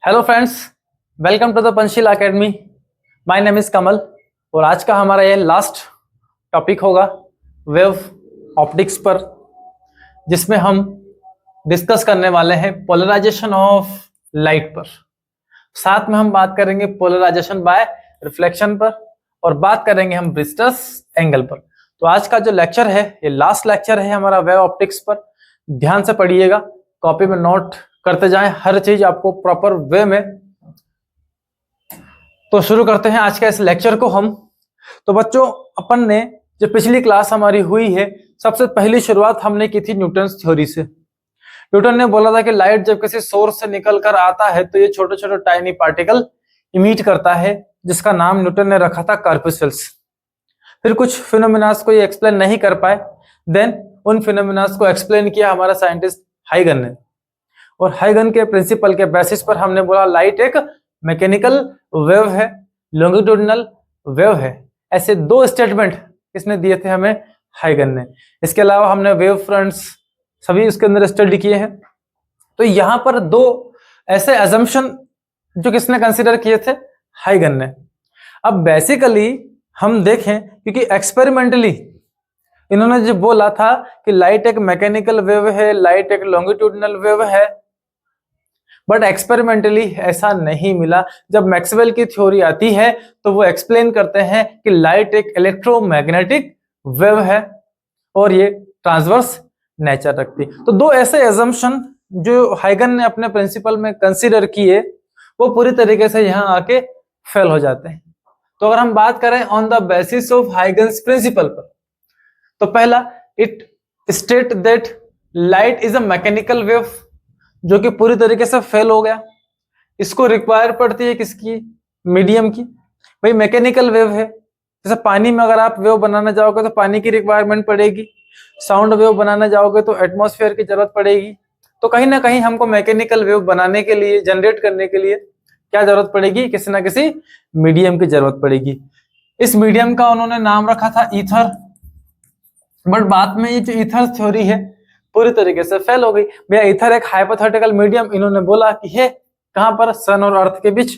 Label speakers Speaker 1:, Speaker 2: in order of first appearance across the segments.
Speaker 1: Hello friends, welcome to the Panchsheel academy. My name is Kamal और आज का हमारा ये लास्ट टॉपिक होगा वेव ऑप्टिक्स पर, जिसमें हम डिस्कस करने वाले हैं पोलराइजेशन ऑफ लाइट पर। साथ में हम बात करेंगे पोलराइजेशन बाय रिफ्लेक्शन पर और बात करेंगे हम ब्रिस्टस एंगल पर। तो आज का जो लेक्चर है ये लास्ट लेक्चर है हमारा वेव ऑप्टिक्स पर। ध्यान से पढ़िएगा, कॉपी में नोट करते जाएं, हर चीज आपको प्रॉपर वे में। तो शुरू करते हैं आज का इस लेक्चर को हम। तो बच्चों, अपन ने जो पिछली क्लास हमारी हुई है, सबसे पहली शुरुआत हमने की थी न्यूटन्स थ्योरी से। न्यूटन ने बोला था कि लाइट जब किसी सोर्स से निकल कर आता है तो ये छोटे छोटे टाइनी पार्टिकल इमिट करता है, जिसका नाम न्यूटन ने रखा था कार्पस्कल्स। फिर कुछ फिनोमिनास को ये एक्सप्लेन नहीं कर पाए, देन उन फिनोमिनास को एक्सप्लेन किया हमारा साइंटिस्ट हाइगन ने। और हाइगन के प्रिंसिपल के बेसिस पर हमने बोला लाइट एक मैकेनिकल वेव है, लॉन्गिट्यूडिनल वेव है। ऐसे दो स्टेटमेंट किसने दिए थे हमें? हाइगन ने। इसके अलावा हमने वेव फ्रंट्स सभी उसके अंदर स्टडी किए हैं। तो यहां पर दो ऐसे अजम्पशन जो किसने कंसीडर किए थे? हाइगन ने। अब बेसिकली हम देखें, क्योंकि एक्सपेरिमेंटली इन्होंने जो बोला था कि लाइट एक मैकेनिकल वेव है, लाइट एक लॉन्गिट्यूडिनल वेव है, बट एक्सपेरिमेंटली ऐसा नहीं मिला। जब मैक्सवेल की थ्योरी आती है तो वो एक्सप्लेन करते हैं कि लाइट एक इलेक्ट्रोमैग्नेटिक वेव है और ये ट्रांसवर्स नेचर रखती। तो दो ऐसे एजम्पशन जो हाइगन ने अपने प्रिंसिपल में कंसीडर किए, वो पूरी तरीके से यहाँ आके फेल हो जाते हैं। तो अगर हम बात करें on the basis of Huygens principle पर, तो पहला, it state that light is a mechanical wave, जो कि पूरी तरीके से फेल हो गया। इसको रिक्वायर पड़ती है किसकी? मीडियम की। भाई मैकेनिकल वेव है, जैसे पानी में अगर आप वेव बनाना चाहोगे तो पानी की रिक्वायरमेंट पड़ेगी, साउंड वेव बनाना चाहोगे तो एटमॉस्फेयर की जरूरत पड़ेगी। तो कहीं ना कहीं हमको मैकेनिकल वेव बनाने के लिए, जनरेट करने के लिए क्या जरूरत पड़ेगी? किसी ना किसी मीडियम की जरूरत पड़ेगी। इस मीडियम का उन्होंने नाम रखा था ईथर, बट बाद में ये जो ईथर थ्योरी है पूरी तरीके से फेल हो गई। भैया ईथर एक हाइपोथेटिकल मीडियम इन्होंने बोला कि है कहां पर? सन और अर्थ के बीच,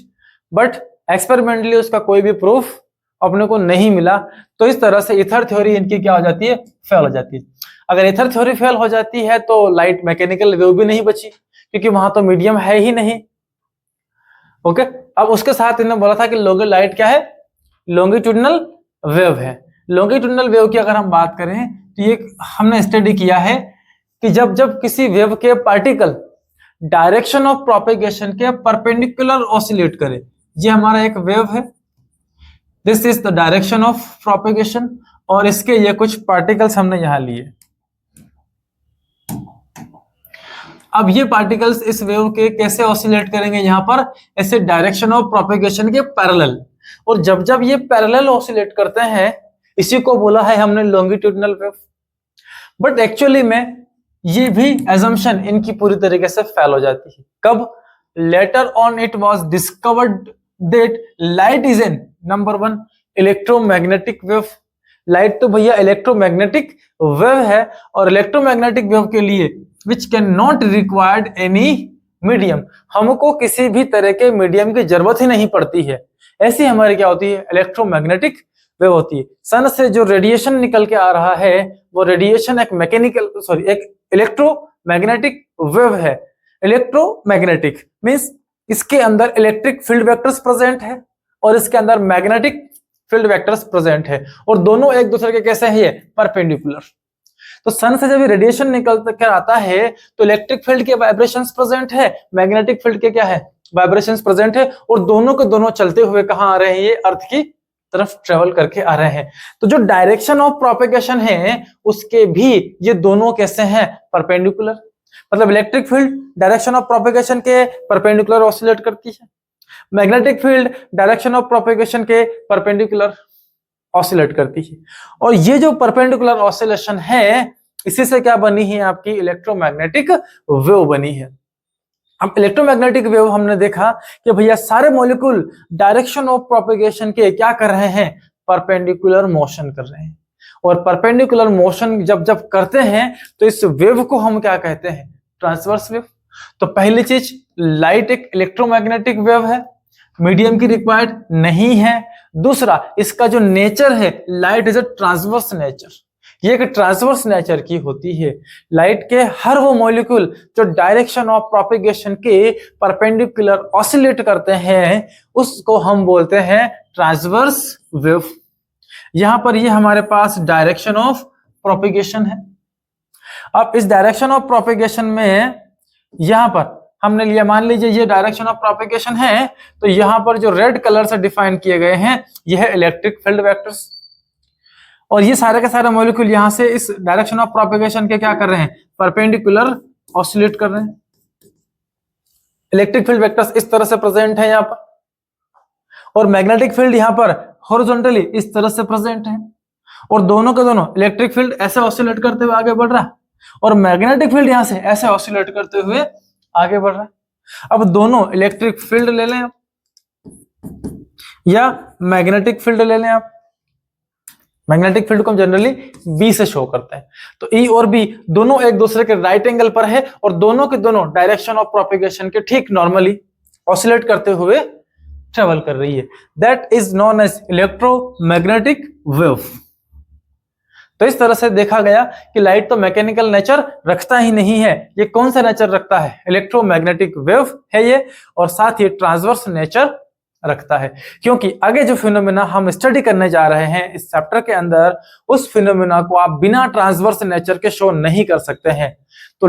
Speaker 1: बट एक्सपेरिमेंटली उसका कोई भी प्रूफ अपने को नहीं मिला। तो इस तरह से ईथर थ्योरी इनकी क्या हो जाती है? फेल हो जाती है। अगर ईथर थ्योरी फेल हो जाती है तो लाइट मैकेनिकल वेव भी नहीं बची, क्योंकि वहां तो मीडियम है ही नहीं। ओके, अब उसके साथ इन्होंने बोला था कि लाइट क्या है? लॉन्गिट्यूडिनल वेव है। लॉन्गिट्यूडिनल वेव की अगर हम बात करें तो ये हमने स्टडी किया है कि जब जब किसी वेव के पार्टिकल डायरेक्शन ऑफ प्रोपेगेशन के परपेंडिकुलर ऑसिलेट करे, ये हमारा एक वेव है, this is the direction of propagation, और इसके ये कुछ पार्टिकल्स हमने यहां लिए। अब ये पार्टिकल्स इस वेव के कैसे ऑसिलेट करेंगे? यहां पर ऐसे डायरेक्शन ऑफ प्रोपेगेशन के पैरेलल, और जब जब ये पैरेलल ऑसिलेट करते हैं, इसी को बोला है हमने लॉन्गिट्यूडिनल वेव। बट एक्चुअली में ये भी एजम्पशन इनकी पूरी तरीके से फेल हो जाती है। कब? Later on it was discovered that light is an number one electromagnetic wave. Light तो भैया इलेक्ट्रोमैग्नेटिक वेव है, और इलेक्ट्रोमैग्नेटिक वेव के लिए which can not required any medium, हमको किसी भी तरह के मीडियम की जरूरत ही नहीं पड़ती है। ऐसी हमारी क्या होती है? इलेक्ट्रोमैग्नेटिक वेव होती है। सन से जो रेडिएशन निकल के आ रहा है वो रेडिएशन एक एक इलेक्ट्रोमैग्नेटिक वेव है। इलेक्ट्रोमैग्नेटिक मींस इसके अंदर इलेक्ट्रिक फील्ड वेक्टर्स प्रेजेंट है और इसके अंदर मैग्नेटिक फील्ड वेक्टर्स प्रेजेंट है, और दोनों एक दूसरे के कैसे हैं? ये परपेंडिकुलर। तो सन से जब रेडिएशन निकल कर आता है तो इलेक्ट्रिक फील्ड के वाइब्रेशंस प्रेजेंट है, मैग्नेटिक फील्ड के क्या है? वाइब्रेशंस प्रेजेंट है, और दोनों के दोनों चलते हुए कहां आ रहे हैं? ये अर्थ की तरफ ट्रेवल करके आ रहे हैं। तो जो डायरेक्शन ऑफ प्रोपेगेशन है उसके भी ये दोनों कैसे हैं? परपेंडिकुलर। मतलब electric field direction of propagation के परपेंडिकुलर ऑसिलेट करती है, magnetic field direction of propagation के परपेंडिकुलर ऑसिलेट करती है। और ये जो परपेंडिकुलर ऑसिलेशन है, इसी से क्या बनी है? आपकी इलेक्ट्रोमैग्नेटिक वेव बनी है। अब इलेक्ट्रोमैग्नेटिक वेव हमने देखा कि भैया सारे मॉलिक्यूल डायरेक्शन ऑफ प्रोपेगेशन के क्या कर रहे हैं? परपेंडिकुलर मोशन कर रहे हैं। और परपेंडिकुलर मोशन जब जब करते हैं तो इस वेव को हम क्या कहते हैं? Transverse wave. तो पहली चीज, लाइट एक इलेक्ट्रोमैग्नेटिक वेव है, मीडियम की रिक्वायर्ड नहीं है। दूसरा, इसका जो नेचर है, light is a transverse nature, ये एक ट्रांसवर्स नेचर की होती है। लाइट के हर वो मॉलिक्यूल जो डायरेक्शन ऑफ प्रोपेगेशन के परपेंडिकुलर ऑसिलेट करते हैं, उसको हम बोलते हैं ट्रांसवर्स वेव। यहां पर ये हमारे पास डायरेक्शन ऑफ प्रोपेगेशन है। अब इस डायरेक्शन ऑफ प्रोपेगेशन में यहां पर हमने लिया, मान लीजिए ये डायरेक्शन ऑफ प्रोपेगेशन है, तो यहां पर जो रेड कलर से डिफाइन किए गए हैं ये है इलेक्ट्रिक फील्ड वेक्टर्स, और ये सारे के सारे मॉलिक्यूल यहां से इस डायरेक्शन ऑफ प्रोपेगेशन के क्या कर रहे हैं, परपेंडिकुलर ऑसिलेट कर रहे हैं। इलेक्ट्रिक फील्ड वेक्टर्स इस तरह से प्रेजेंट है यहां पर, और मैग्नेटिक फील्ड यहां पर हॉरिजॉन्टली इस तरह से प्रेजेंट है, और दोनों के दोनों इलेक्ट्रिक फील्ड ऐसे ऑसिलेट करते हुए आगे बढ़ रहा है, और मैग्नेटिक फील्ड यहां से ऐसे ऑसिलेट करते हुए आगे बढ़ रहा है। अब दोनों इलेक्ट्रिक फील्ड ले लें आप, या मैग्नेटिक फील्ड ले लें आप। मैग्नेटिक फील्ड को हम जनरली बी से शो करते हैं, तो ई और बी दोनों एक दूसरे के राइट एंगल पर है, और दोनों के दोनों डायरेक्शन ऑफ प्रोपेगेशन के ठीक नॉर्मली ऑसिलेट करते हुए ट्रेवल कर रही है। That is known as electromagnetic wave. तो इस तरह से देखा गया कि लाइट तो मैकेनिकल नेचर रखता ही नहीं है, ये कौन सा नेचर रखता है, इलेक्ट्रोमैग्नेटिक वेव है ये, और साथ ही ट्रांसवर्स नेचर रखता है। क्योंकि आगे जो फिनोमेना हम स्टडी करने जा रहे हैं इस चैप्टर के अंदर, उस फिनोमेना को आप बिना ट्रांसवर्स नेचर के शो नहीं कर सकते हैं। तो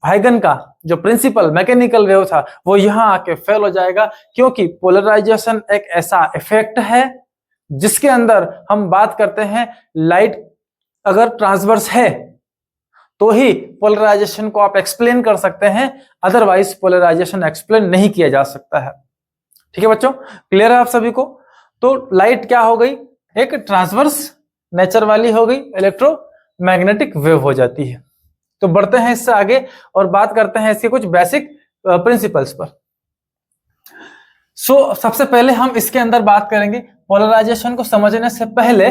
Speaker 1: हाइगन का जो प्रिंसिपल मैकेनिकल वेव था वो यहां आके फेल हो जाएगा, क्योंकि पोलराइजेशन एक ऐसा इफेक्ट है जिसके अंदर हम बात करते हैं लाइट अगर ट्रांसवर्स है तो ही पोलराइजेशन को आप एक्सप्लेन कर सकते हैं, अदरवाइज पोलराइजेशन एक्सप्लेन नहीं किया जा सकता है। ठीक है बच्चों, क्लियर है आप सभी को? तो लाइट क्या हो गई, एक ट्रांसवर्स नेचर वाली हो गई, इलेक्ट्रोमैग्नेटिक वेव हो जाती है। तो बढ़ते हैं इससे आगे और बात करते हैं इसके कुछ बेसिक प्रिंसिपल्स पर। सबसे पहले हम इसके अंदर बात करेंगे, पोलराइजेशन को समझने से पहले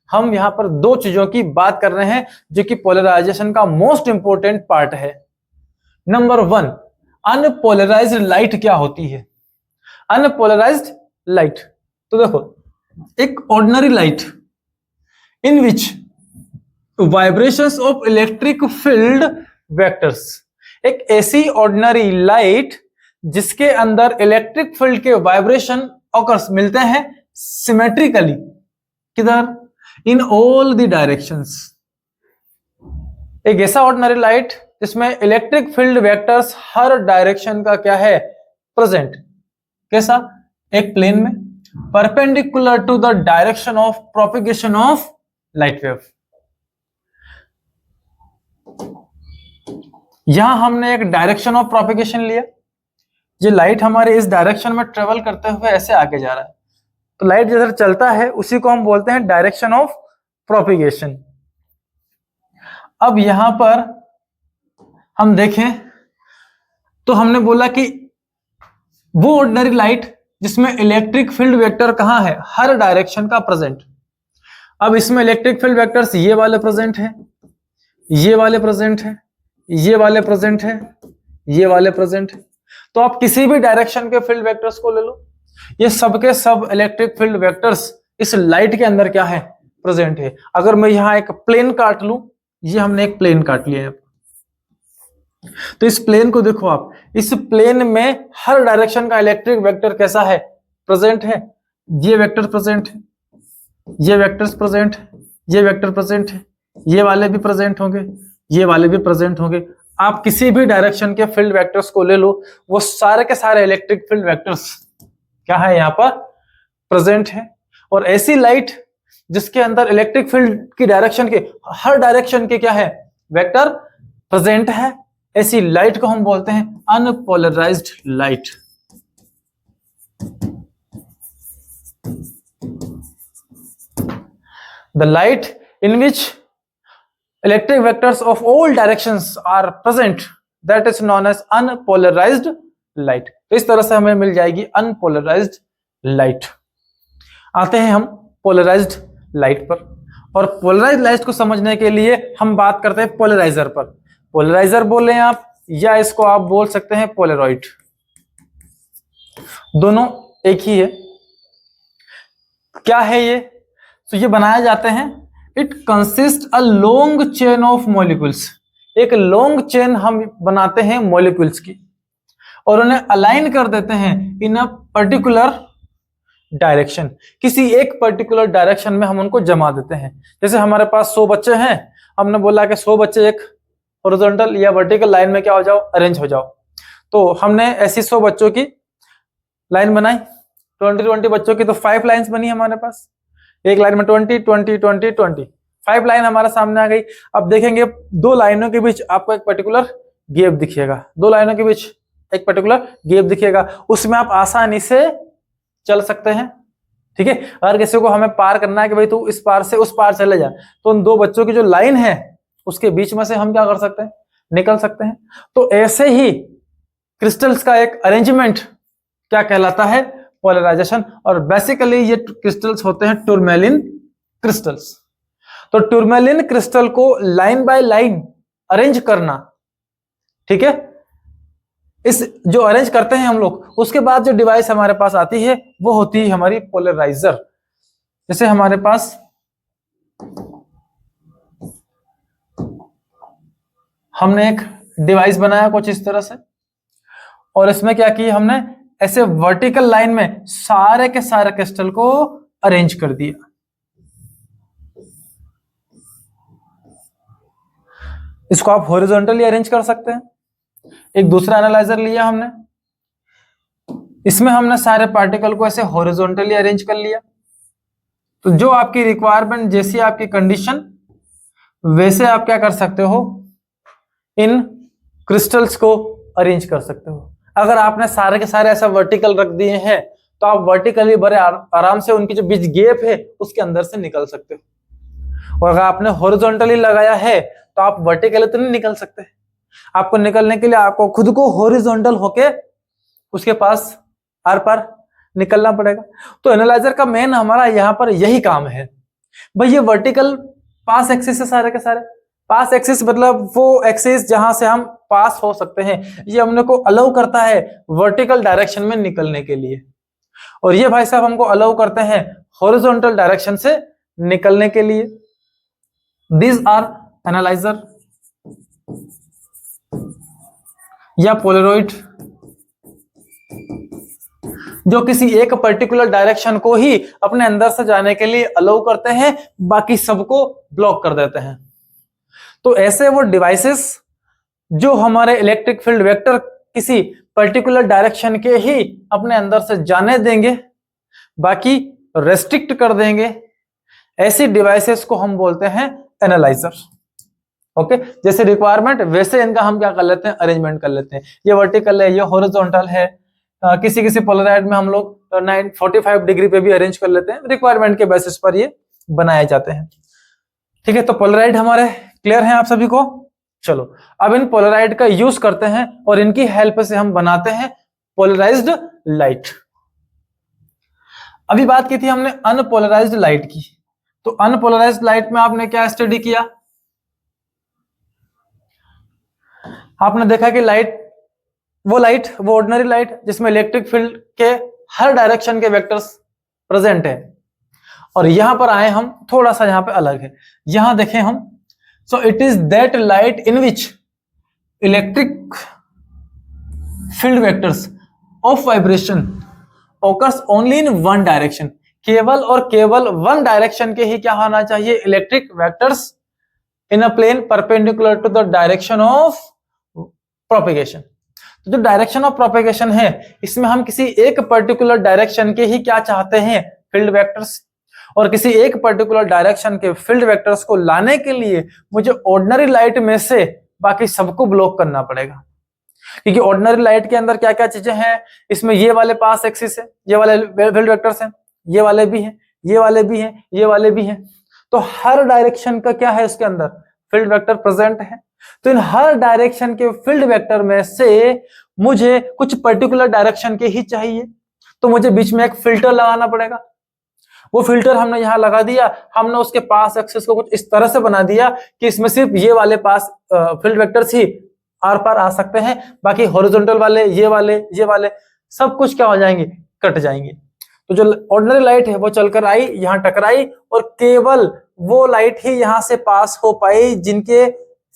Speaker 1: हम यहां पर दो चीजों की बात कर रहे हैं जो कि पोलराइजेशन का मोस्ट इंपोर्टेंट पार्ट है। नंबर 1, अनपोलराइज्ड लाइट क्या होती है? अनपोलराइज्ड लाइट, तो देखो, एक ordinary light in which vibrations of electric field vectors, एक ऐसी ऑर्डिनरी लाइट जिसके अंदर इलेक्ट्रिक फील्ड के वाइब्रेशन ऑकर्स मिलते हैं सिमेट्रिकली, किधर, इन ऑल द डायरेक्शंस। एक ऐसा ऑर्डिनरी लाइट जिसमें इलेक्ट्रिक फील्ड वेक्टर्स हर डायरेक्शन का क्या है, प्रेजेंट। कैसा, एक प्लेन में perpendicular to the direction of propagation of light wave. यहां हमने एक डायरेक्शन ऑफ प्रोपेगेशन लिया, ये लाइट हमारे इस डायरेक्शन में ट्रेवल करते हुए ऐसे आगे जा रहा है, तो लाइट जिधर चलता है उसी को हम बोलते हैं डायरेक्शन ऑफ प्रोपेगेशन। अब यहां पर हम देखें तो हमने बोला कि वो ऑर्डिनरी लाइट जिसमें इलेक्ट्रिक फील्ड वेक्टर कहां है, हर डायरेक्शन का प्रेजेंट। अब इसमें इलेक्ट्रिक फील्ड वेक्टर्स ये वाले प्रेजेंट है, ये वाले प्रेजेंट है, ये वाले प्रेजेंट है, ये वाले प्रेजेंट है। तो आप किसी भी डायरेक्शन के फील्ड वेक्टर्स को ले लो, ये सबके सब इलेक्ट्रिक फील्ड वेक्टर्स इस लाइट के अंदर क्या है, प्रेजेंट है। अगर मैं यहां एक प्लेन काट लूं, ये हमने एक प्लेन काट लिया है, तो इस प्लेन को देखो आप, इस प्लेन में हर डायरेक्शन का इलेक्ट्रिक वेक्टर कैसा है, प्रेजेंट है। ये वेक्टर प्रेजेंट है, ये वेक्टर्स प्रेजेंट है, ये वेक्टर प्रेजेंट है, ये वाले भी प्रेजेंट होंगे, ये वाले भी प्रेजेंट होंगे। आप किसी भी डायरेक्शन के फील्ड वेक्टर्स को ले लो, वो सारे के सारे इलेक्ट्रिक फील्ड वेक्टर्स क्या है, यहाँ पर प्रेजेंट है। और ऐसी लाइट जिसके अंदर इलेक्ट्रिक फील्ड की डायरेक्शन के हर डायरेक्शन के क्या है, वेक्टर प्रेजेंट है, ऐसी लाइट को हम बोलते हैं unpolarised light. The light in which electric vectors of all directions are present, that is known as unpolarized light। तो इस तरह से हमें मिल जाएगी अनपोलराइज्ड लाइट। आते हैं हम पोलराइज्ड लाइट पर, और पोलराइज्ड लाइट को समझने के लिए हम बात करते हैं पोलराइजर पर। पोलराइजर बोले आप या इसको आप बोल सकते हैं पोलराइड, दोनों एक ही है। क्या है ये? तो ये बनाए जाते हैं, it consist a long chain of molecules, एक लॉन्ग चेन हम बनाते हैं मॉलिक्यूल्स की और उन्हें अलाइन कर देते हैं इन अ पर्टिकुलर डायरेक्शन, किसी एक पर्टिकुलर डायरेक्शन में हम उनको जमा देते हैं। जैसे हमारे पास 100 बच्चे हैं, हमने बोला कि 100 बच्चे एक हॉरिजॉन्टल या वर्टिकल लाइन में क्या हो जाओ, अरेंज हो जाओ। तो हमने ऐसी 100 बच्चों की लाइन बनाई, 20 बच्चों की, तो 5 लाइंस बनी हमारे पास, एक लाइन में 20 20 20 20, 5 लाइन हमारे सामने आ गई। अब देखेंगे दो लाइनों के बीच आपको एक पर्टिकुलर गैप दिखेगा, दो लाइनों के बीच एक पर्टिकुलर गैप दिखेगा, उसमें आप आसानी से चल सकते हैं। ठीक है, अगर किसी को हमें पार करना है कि भाई तू इस पार से उस पार चले जा, तो उन दो बच्चों की जो लाइन है उसके बीच में से हम क्या कर सकते हैं, निकल सकते हैं। तो ऐसे ही क्रिस्टल्स का एक अरेंजमेंट क्या कहलाता है, पोलराइजेशन। और बेसिकली ये क्रिस्टल्स होते हैं टूरमेलिन क्रिस्टल्स। तो टूरमेलिन क्रिस्टल को लाइन बाय लाइन अरेंज करना, ठीक है, इस जो अरेंज करते हैं हम लोग, उसके बाद जो डिवाइस हमारे पास आती है वो होती है हमारी पोलराइजर। जैसे हमारे पास हमने एक डिवाइस बनाया कुछ इस तरह से, और इसमें क्या किया हमने, ऐसे वर्टिकल लाइन में सारे के सारे क्रिस्टल को अरेंज कर दिया। इसको आप हॉरिजॉन्टली अरेंज कर सकते हैं। एक दूसरा एनालाइजर लिया हमने, इसमें हमने सारे पार्टिकल को ऐसे हॉरिजॉन्टली अरेंज कर लिया। तो जो आपकी रिक्वायरमेंट, जैसी आपकी कंडीशन, वैसे आप क्या कर सकते हो, इन क्रिस्टल्स को अरेंज कर सकते हो। अगर आपने सारे के सारे ऐसा वर्टिकल रख दिए हैं तो आप वर्टिकली बड़े आराम से उनकी जो बीच गैप है उसके अंदर से निकल सकते हो। और अगर आपने हॉरिजॉन्टली लगाया है तो आप वर्टिकली तो नहीं निकल सकते, आपको निकलने के लिए आपको खुद को हॉरिजॉन्टल होके उसके पास आर पार निकलना पड़ेगा। तो एनालाइजर का मेन हमारा यहाँ पर यही काम है। भाई ये वर्टिकल पास एक्सिस है, सारे के सारे पास एक्सिस मतलब वो एक्सिस जहां से हम पास हो सकते हैं, ये हमने को अलाउ करता है वर्टिकल डायरेक्शन में निकलने के लिए, और ये भाई साहब हमको अलाउ करते हैं हॉरिजॉन्टल डायरेक्शन से निकलने के लिए। दीज आर एनालाइजर या पोलराइड, जो किसी एक पर्टिकुलर डायरेक्शन को ही अपने अंदर से जाने के लिए अलाउ करते हैं, बाकी सबको ब्लॉक कर देते हैं। तो ऐसे वो डिवाइसेस जो हमारे इलेक्ट्रिक फील्ड वेक्टर किसी पर्टिकुलर डायरेक्शन के ही अपने अंदर से जाने देंगे, बाकी रेस्ट्रिक्ट कर देंगे, ऐसी डिवाइसेस को हम बोलते हैं एनालाइजर। ओके, जैसे रिक्वायरमेंट वैसे इनका हम क्या कर लेते हैं, अरेंजमेंट कर लेते हैं। ये वर्टिकल है, ये हॉरिजॉन्टल है, किसी किसी पोलराइड में हम लोग 945 डिग्री पे भी अरेंज कर लेते हैं, रिक्वायरमेंट के बेसिस पर ये बनाए जाते हैं। ठीक है, तो पोलराइड हमारे क्लियर हैं आप सभी को। चलो अब इन पोलराइड का यूज करते हैं और इनकी हेल्प से हम बनाते हैं पोलराइज्ड लाइट। अभी बात की थी हमने अनपोलराइज्ड लाइट की, तो अनपोलराइज्ड लाइट में आपने क्या स्टडी किया, आपने देखा कि लाइट वो ऑर्डिनरी लाइट जिसमें इलेक्ट्रिक फील्ड के हर डायरेक्शन के वेक्टर्स प्रेजेंट है। और यहां पर आए हम, थोड़ा सा यहां पे अलग है, यहां देखें हम, so it is that light in which electric field vectors of vibration occurs only in one direction, केवल और केवल वन डायरेक्शन के ही क्या होना चाहिए, electric vectors in a plane perpendicular to the direction of propagation. तो जो डायरेक्शन ऑफ प्रोपेगेशन है, इसमें हम किसी एक पर्टिकुलर डायरेक्शन के ही क्या चाहते हैं, फील्ड वेक्टर्स, और किसी एक पर्टिकुलर डायरेक्शन के फील्ड वेक्टर्स को लाने के लिए मुझे ऑर्डिनरी लाइट में से बाकी सबको ब्लॉक करना पड़ेगा। क्योंकि ऑर्डिनरी लाइट के अंदर क्या क्या चीजें हैं, इसमें ये वाले पास एक्सिस है, ये वाले फील्ड वेक्टर्स हैं, ये वाले भी हैं, ये वाले भी हैं, ये वाले भी हैं, तो हर डायरेक्शन का क्या है, इसके अंदर फील्ड वेक्टर प्रेजेंट है। तो इन हर डायरेक्शन के फील्ड वेक्टर में से मुझे कुछ पर्टिकुलर डायरेक्शन के ही चाहिए, तो मुझे बीच में एक फिल्टर लगाना पड़ेगा। वो फिल्टर हमने यहां लगा दिया, हमने उसके पास एक्सिस को कुछ इस तरह से बना दिया कि इसमें सिर्फ ये वाले पास फील्ड वेक्टर्स ही आर पार आ सकते हैं, बाकी हॉरिजॉन्टल वाले ये वाले सब कुछ क्या हो जाएंगे, कट जाएंगे। तो जो ऑर्डिनरी लाइट है वो चलकर आई, यहाँ टकराई, और केवल वो लाइट ही यहां से पास हो पाई जिनके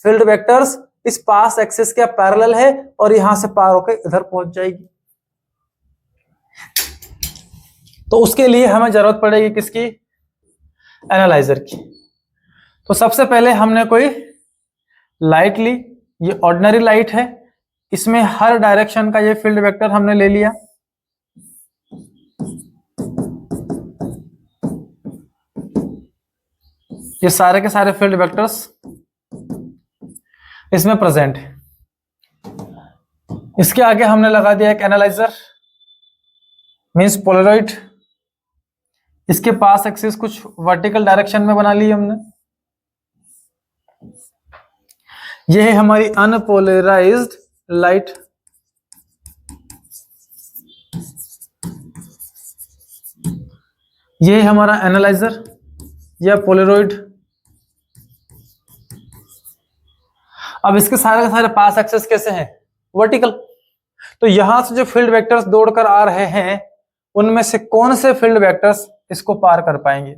Speaker 1: फील्ड वेक्टर्स इस पास एक्सिस के पैरेलल है, और यहां से पार होकर इधर पहुंच जाएगी। तो उसके लिए हमें जरूरत पड़ेगी किसकी, एनालाइजर की। तो सबसे पहले हमने कोई लाइट ली, ये ऑर्डिनरी लाइट है, इसमें हर डायरेक्शन का ये फील्ड वेक्टर हमने ले लिया। ये सारे के सारे फील्ड वेक्टर्स इसमें प्रेजेंट है। इसके आगे हमने लगा दिया एक एनालाइजर, मींस पोलराइड। इसके पास एक्सिस कुछ वर्टिकल डायरेक्शन में बना ली हमने। यह है हमारी अनपोलराइज्ड लाइट। यह है हमारा एनालाइजर या पोलराइड। अब इसके सारे के सारे पास एक्सिस कैसे हैं, वर्टिकल। तो यहां से जो फील्ड वेक्टर्स दौड़कर आ रहे हैं उनमें से कौन से फील्ड वेक्टर्स इसको पार कर पाएंगे,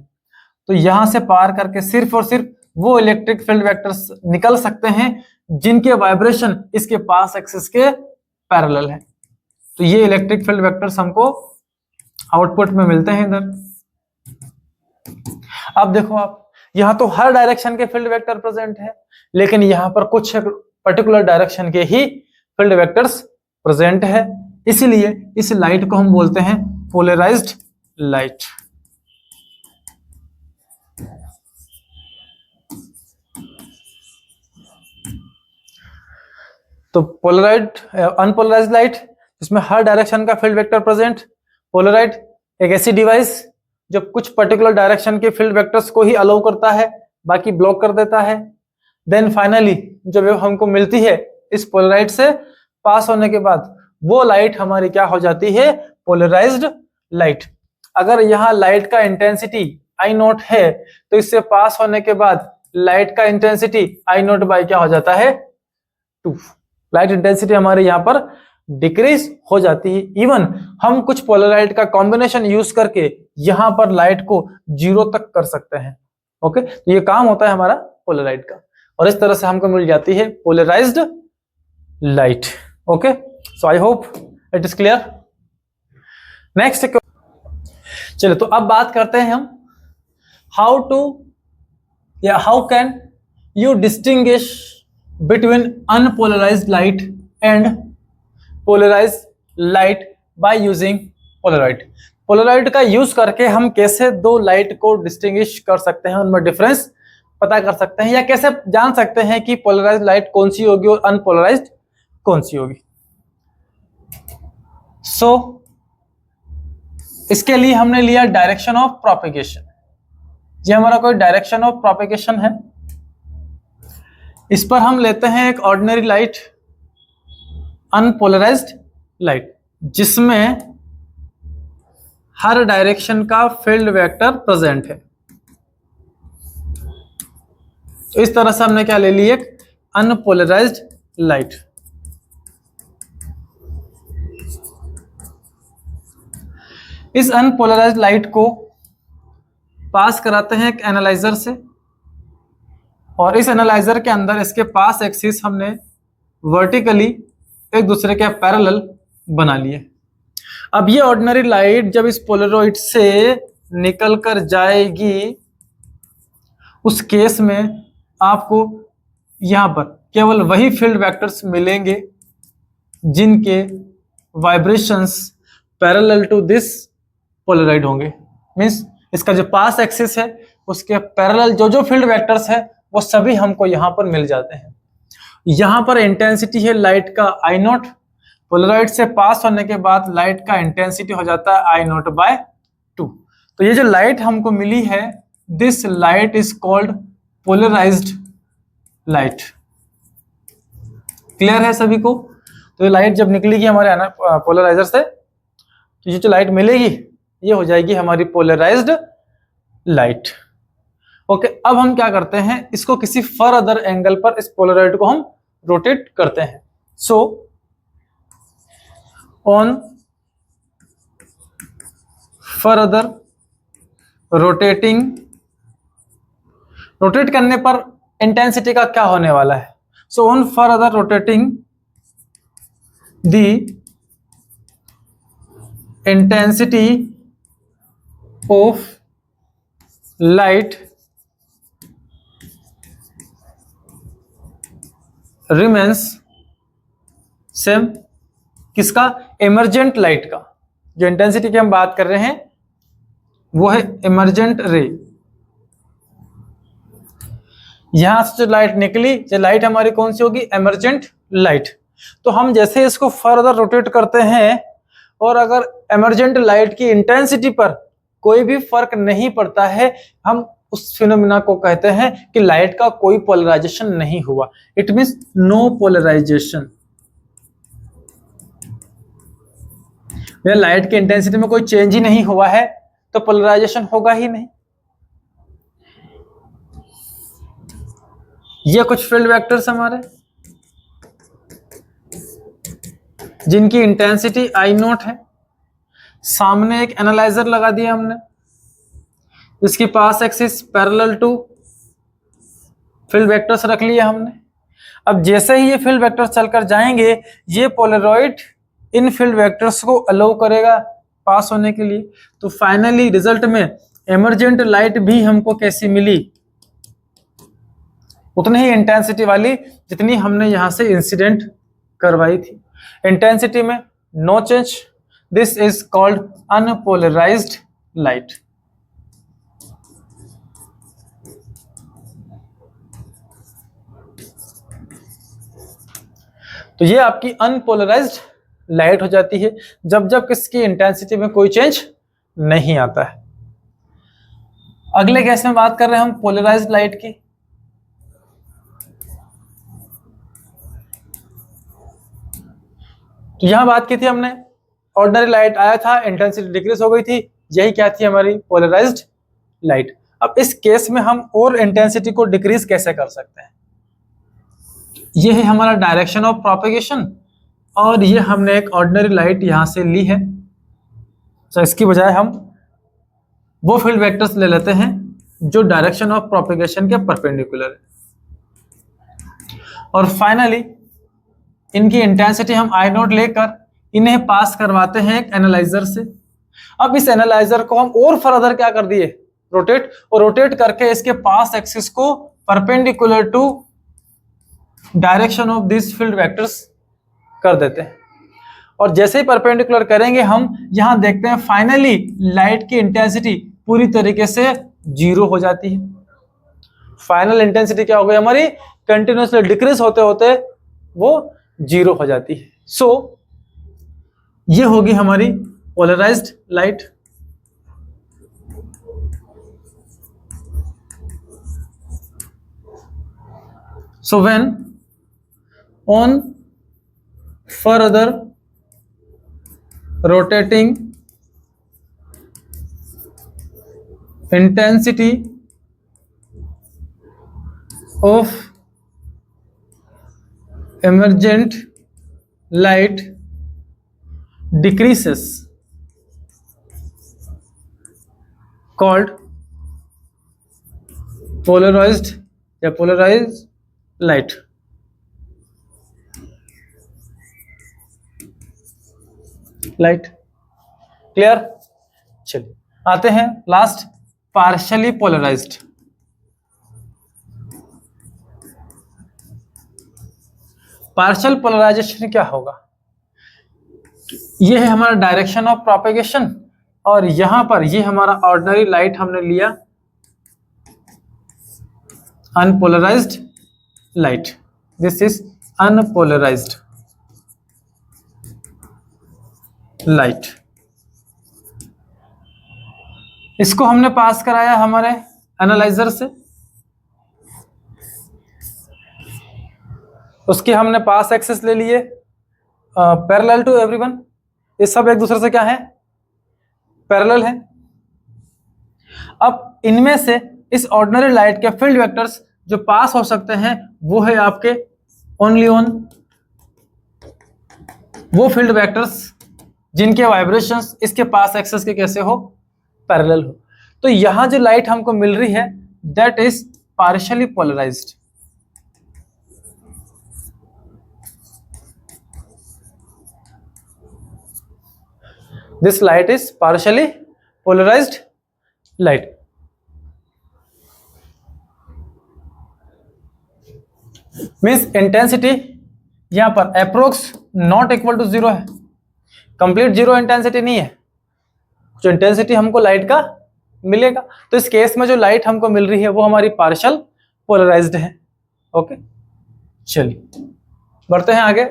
Speaker 1: तो यहां से पार करके सिर्फ और सिर्फ वो इलेक्ट्रिक फील्ड वेक्टर्स निकल सकते हैं जिनके वाइब्रेशन इसके पास एक्सिस के पैरेलल है। तो ये इलेक्ट्रिक फील्ड वेक्टर्स हमको आउटपुट में मिलते हैं इधर। अब देखो आप, यहां तो हर डायरेक्शन के फील्ड वेक्टर प्रेजेंट है, लेकिन यहां पर कुछ पर्टिकुलर डायरेक्शन के ही फील्ड वेक्टर्स प्रेजेंट है, इसीलिए इस लाइट को हम बोलते हैं पोलराइज्ड लाइट। तो पोलराइड, अनपोलराइज्ड लाइट जिसमें हर डायरेक्शन का फील्ड वेक्टर प्रेजेंट। पोलराइड एक ऐसी डिवाइस जो कुछ पर्टिकुलर डायरेक्शन के फील्ड वेक्टर्स को ही अलाउ करता है, बाकी ब्लॉक कर देता है। देन फाइनली जो वेव हमको मिलती है इस पोलराइड से पास होने के बाद, वो लाइट हमारी क्या हो जाती है, पोलराइज्ड लाइट। अगर यहाँ लाइट का इंटेंसिटी आई नॉट है तो इससे पास होने के बाद लाइट का इंटेंसिटी आई नॉट बाई क्या हो जाता है, 2। लाइट इंटेंसिटी हमारे यहाँ पर डिक्रीज हो जाती है। इवन हम कुछ पोलराइड का कॉम्बिनेशन यूज करके यहां पर लाइट को 0 तक कर सकते हैं। ओके, तो ये काम होता है हमारा पोलराइड का, और इस तरह से हमको मिल जाती है polarized light. Okay, so I hope it is clear. Next, चलिए तो अब बात करते हैं हम how can you distinguish between unpolarized light and polarized light by using polaroid. Polaroid का यूज करके हम कैसे दो लाइट को डिस्टिंग्विश कर सकते हैं, उनमें डिफरेंस पता कर सकते हैं, या कैसे जान सकते हैं कि पोलराइज्ड लाइट कौन सी होगी और अनपोलराइज्ड कौन सी होगी। सो इसके लिए हमने लिया डायरेक्शन ऑफ प्रोपेगेशन। ये हमारा कोई डायरेक्शन ऑफ प्रोपेगेशन है। इस पर हम लेते हैं एक ऑर्डिनरी लाइट, अनपोलराइज्ड लाइट, जिसमें हर डायरेक्शन का फील्ड वेक्टर प्रेजेंट है। तो इस तरह से हमने क्या ले ली, एक अनपोलराइज्ड लाइट। इस अनपोलराइज्ड लाइट को पास कराते हैं एक एनालाइजर से, और इस एनालाइजर के अंदर इसके पास एक्सिस हमने वर्टिकली एक दूसरे के पैरेलल बना लिए। अब ये ऑर्डिनरी लाइट जब इस पोलराइड से निकल कर जाएगी, उस केस में आपको यहां पर केवल वही फील्ड वेक्टर्स मिलेंगे जिनके vibrations parallel to this polaroid होंगे। मींस इसका जो पास एक्सिस है उसके पैरेलल जो फील्ड वेक्टर्स है वो सभी हमको यहां पर मिल जाते हैं। यहां पर इंटेंसिटी है लाइट का आई नॉट, पोलराइड से पास होने के बाद लाइट का इंटेंसिटी हो जाता है आई नॉट बाय 2। तो ये जो लाइट हमको मिली है, this light is called polarized light. Clear है सभी को? तो ये लाइट जब निकलेगी हमारे पोलराइजर से, तो ये जो लाइट मिलेगी ये हो जाएगी हमारी पोलराइज्ड लाइट। ओके, अब हम क्या करते हैं, इसको किसी फर्दर एंगल पर इस पोलराइड को हम रोटेट करते हैं। So on further rotating, rotate करने पर इंटेंसिटी का क्या होने वाला है? So on further rotating the intensity of light remains same. किसका? इमर्जेंट लाइट का। जो इंटेंसिटी की हम बात कर रहे हैं वो है इमर्जेंट रे। यहां से जो लाइट निकली, जो लाइट हमारी कौन सी होगी? Emergent light. तो हम जैसे इसको फर्दर रोटेट करते हैं और अगर इमर्जेंट लाइट की इंटेंसिटी पर कोई भी फर्क नहीं पड़ता है, हम उस फिनोमिना को कहते हैं कि लाइट का कोई पोलराइजेशन नहीं हुआ। It means no polarization. Light की इंटेंसिटी में कोई चेंज ही नहीं हुआ है तो पोलराइजेशन होगा ही नहीं। ये कुछ फील्ड वेक्टर्स हमारे जिनकी इंटेंसिटी आई नॉट है। सामने एक एनालाइजर लगा दिया हमने, इसके पास axis parallel to field vectors रख लिया हमने। अब जैसे ही ये फील्ड वेक्टर्स चलकर जाएंगे, ये पोलरॉइड इन फील्ड वेक्टर्स को अलाउ करेगा पास होने के लिए। तो फाइनली रिजल्ट में इमर्जेंट लाइट भी हमको कैसी मिली? उतनी ही इंटेंसिटी वाली जितनी हमने यहां से इंसिडेंट करवाई थी। इंटेंसिटी में no change. This is called unpolarized light. तो ये आपकी अनपोलराइज्ड लाइट हो जाती है जब जब किसकी इंटेंसिटी में कोई चेंज नहीं आता है। अगले केस में बात कर रहे हैं हम पोलराइज्ड लाइट की। तो यहां बात की थी हमने, ऑर्डिनरी लाइट आया था, इंटेंसिटी डिक्रीज हो गई थी, यही क्या थी? हमारी पोलराइज्ड लाइट। अब इस केस में हम और इंटेंसिटी को डिक्रीज कैसे कर सकते हैं? ये है हमारा डायरेक्शन ऑफ प्रोपेगेशन, और ये हमने एक ऑर्डिनरी लाइट यहां से ली है। तो इसकी बजाय हम वो फील्ड वेक्टर्स ले लेते हैं जो डायरेक्शन ऑफ प्रोपेगेशन के परपेंडिकुलर है, और फाइनली इनकी इंटेंसिटी हम आई नॉट लेकर इन्हें पास करवाते हैं एक एनालाइजर से। अब इस एनालाइजर को हम और फर्दर क्या कर दिए? रोटेट, और रोटेट करके इसके पास एक्सिस को perpendicular to direction of this field vectors कर देते हैं। और जैसे ही परपेंडिकुलर करेंगे हम, यहां देखते हैं फाइनली लाइट की इंटेंसिटी पूरी तरीके से जीरो हो जाती है। फाइनल इंटेंसिटी क्या हो गई हमारी? कंटिन्यूसली डिक्रीज होते होते वो जीरो हो जाती है। सो ये होगी हमारी polarized light. So when on further rotating intensity of emergent light decreases, called polarized या polarized light। Light clear. चलिए आते हैं last, partially polarized. Partial polarization क्या होगा? यह है हमारा डायरेक्शन ऑफ प्रोपेगेशन, और यहां पर ये हमारा ऑर्डिनरी लाइट हमने लिया unpolarised light. This is unpolarised light. इसको हमने पास कराया हमारे एनालाइजर से, उसके हमने पास एक्सेस ले लिए पैरेलल टू एवरीवन। ये सब एक दूसरे से क्या है? पैरेलल है। अब इनमें से इस ऑर्डिनरी लाइट के फील्ड वेक्टर्स जो पास हो सकते हैं वो है आपके ओनली ऑन वो फील्ड वेक्टर्स जिनके वाइब्रेशंस इसके पास एक्सेस के कैसे हो, पैरेलल हो। तो यहां जो लाइट हमको मिल रही है that is partially polarized. This light is partially polarized light. Means intensity यहां पर approx not equal to zero है, कंप्लीट जीरो इंटेंसिटी नहीं है, जो इंटेंसिटी हमको लाइट का मिलेगा। तो इस केस में जो लाइट हमको मिल रही है वो हमारी पार्शियल पोलराइज्ड है। ओके, चलिए बढ़ते हैं आगे।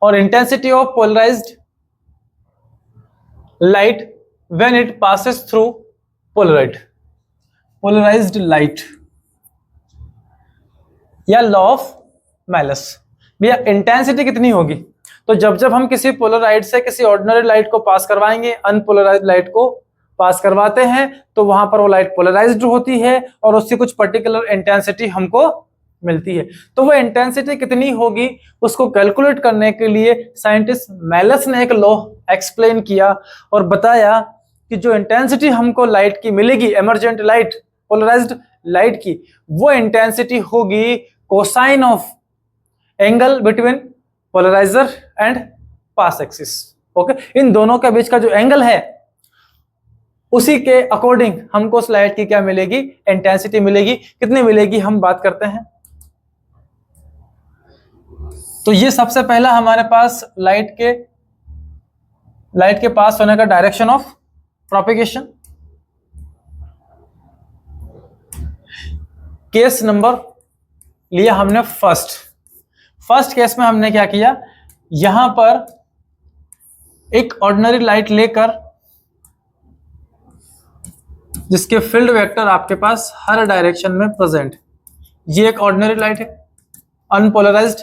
Speaker 1: और intensity of polarized light when it passes through polarized light या लॉ ऑफ मैलस। भैया इंटेंसिटी कितनी होगी, तो जब जब हम किसी पोलराइड से किसी ऑर्डिनरी लाइट को पास करवाएंगे, अनपोलराइज्ड लाइट को पास करवाते हैं, तो वहां पर वो लाइट पोलराइज्ड होती है और उससे कुछ पर्टिकुलर इंटेंसिटी हमको मिलती है। तो वो इंटेंसिटी कितनी होगी उसको कैलकुलेट करने के लिए साइंटिस्ट मैलस ने एक लॉ एक्सप्लेन किया और बताया कि जो इंटेंसिटी हमको लाइट की मिलेगी, एमर्जेंट लाइट, पोलराइज्ड लाइट की, वो इंटेंसिटी होगी cosine of angle between polariser and pass axis. Okay, इन दोनों के बीच का जो एंगल है उसी के अकॉर्डिंग हमको उस लाइट की क्या मिलेगी, इंटेंसिटी मिलेगी। कितनी मिलेगी हम बात करते हैं। तो ये सबसे पहला हमारे पास लाइट के पास होने का direction of propagation. Case number लिया हमने फर्स्ट केस में हमने क्या किया, यहां पर एक ऑर्डिनरी लाइट लेकर जिसके फील्ड वेक्टर आपके पास हर डायरेक्शन में प्रेजेंट, ये एक ऑर्डिनरी लाइट है, अनपोलराइज्ड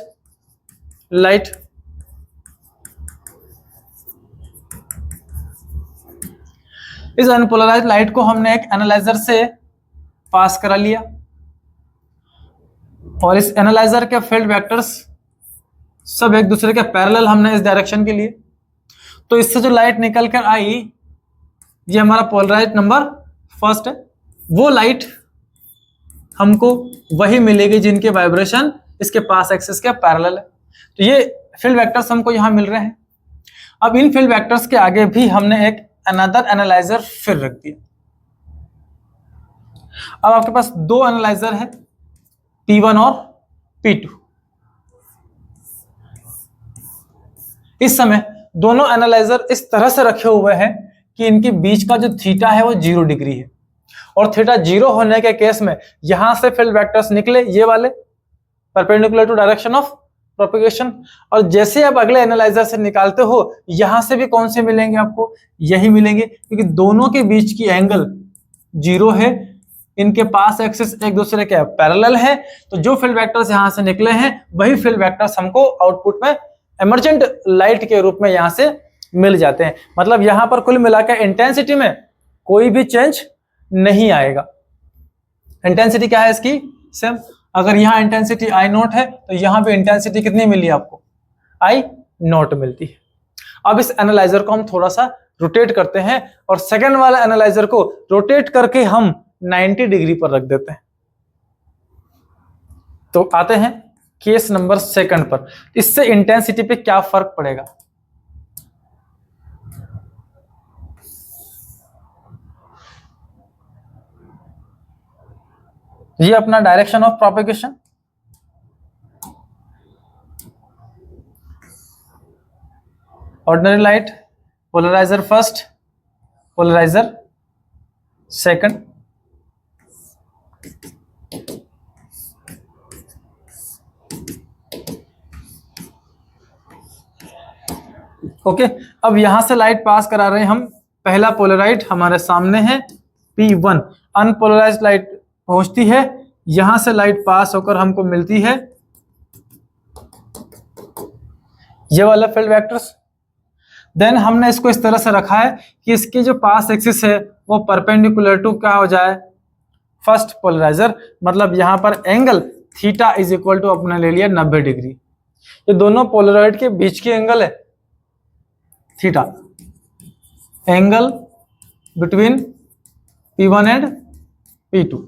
Speaker 1: लाइट। इस अनपोलराइज्ड लाइट को हमने एक एनालाइजर से पास करा लिया और इस एनालाइजर के फील्ड वेक्टर्स सब एक दूसरे के पैरेलल हमने इस डायरेक्शन के लिए। तो इससे जो लाइट निकल कर आई ये हमारा पोलराइज्ड नंबर फर्स्ट है। वो लाइट हमको वही मिलेगी जिनके वाइब्रेशन इसके पास एक्सिस के पैरेलल है। तो ये फील्ड वेक्टर्स हमको यहां मिल रहे हैं। अब इन फील्ड वेक्टर्स के आगे भी हमने एक अनदर एनालाइजर फिर रख दिया। अब आपके पास दो एनालाइजर है, P1 और P2। इस समय दोनों एनालाइजर इस तरह से रखे हुए हैं कि इनके बीच का जो थीटा है वो 0 डिग्री है और थीटा 0 होने के केस में यहां से फील्ड वेक्टर्स निकले ये वाले perpendicular to direction of propagation, और जैसे आप अगले एनालाइजर से निकालते हो यहां से भी कौन से मिलेंगे आपको, यही मिलेंगे, क्योंकि दोनों के बीच की एंगल 0 है, इनके पास एक्सिस एक दूसरे के पैरेलल है। तो जो फील्ड वेक्टर्स यहां से निकले हैं वही फील्ड वेक्टर्स हमको आउटपुट में एमर्जेंट लाइट के रूप में यहां से मिल जाते हैं। मतलब यहां पर कुल मिलाकर इंटेंसिटी में कोई भी चेंज नहीं आएगा। इंटेंसिटी क्या है इसकी, सेम। अगर यहां इंटेंसिटी I0 है तो यहां पे इंटेंसिटी कितनी मिली आपको, I0 मिलती है। अब इस एनालाइजर को हम थोड़ा सा रोटेट करते हैं और सेकंड वाला एनालाइजर को रोटेट करके हम 90 डिग्री पर रख देते हैं। तो आते हैं केस नंबर सेकंड पर। इससे इंटेंसिटी पे क्या फर्क पड़ेगा। ये अपना direction of propagation, ordinary light, polarizer first, polarizer second. Okay, अब यहां से लाइट पास करा रहे हैं हम। पहला पोलराइड हमारे सामने है P1, अनपोलराइज्ड लाइट पहुंचती है, यहां से लाइट पास होकर हमको मिलती है ये वाला फील्ड वेक्टर्स। देन हमने इसको इस तरह से रखा है कि इसकी जो पास एक्सिस है वो परपेंडिकुलर टू क्या हो जाए, फर्स्ट पोलराइजर। मतलब यहां पर angle theta is equal to अपने ले लिया 90 डिग्री। ये दोनों पोलराइड के बीच की एंगल है theta, angle between P1 and P2।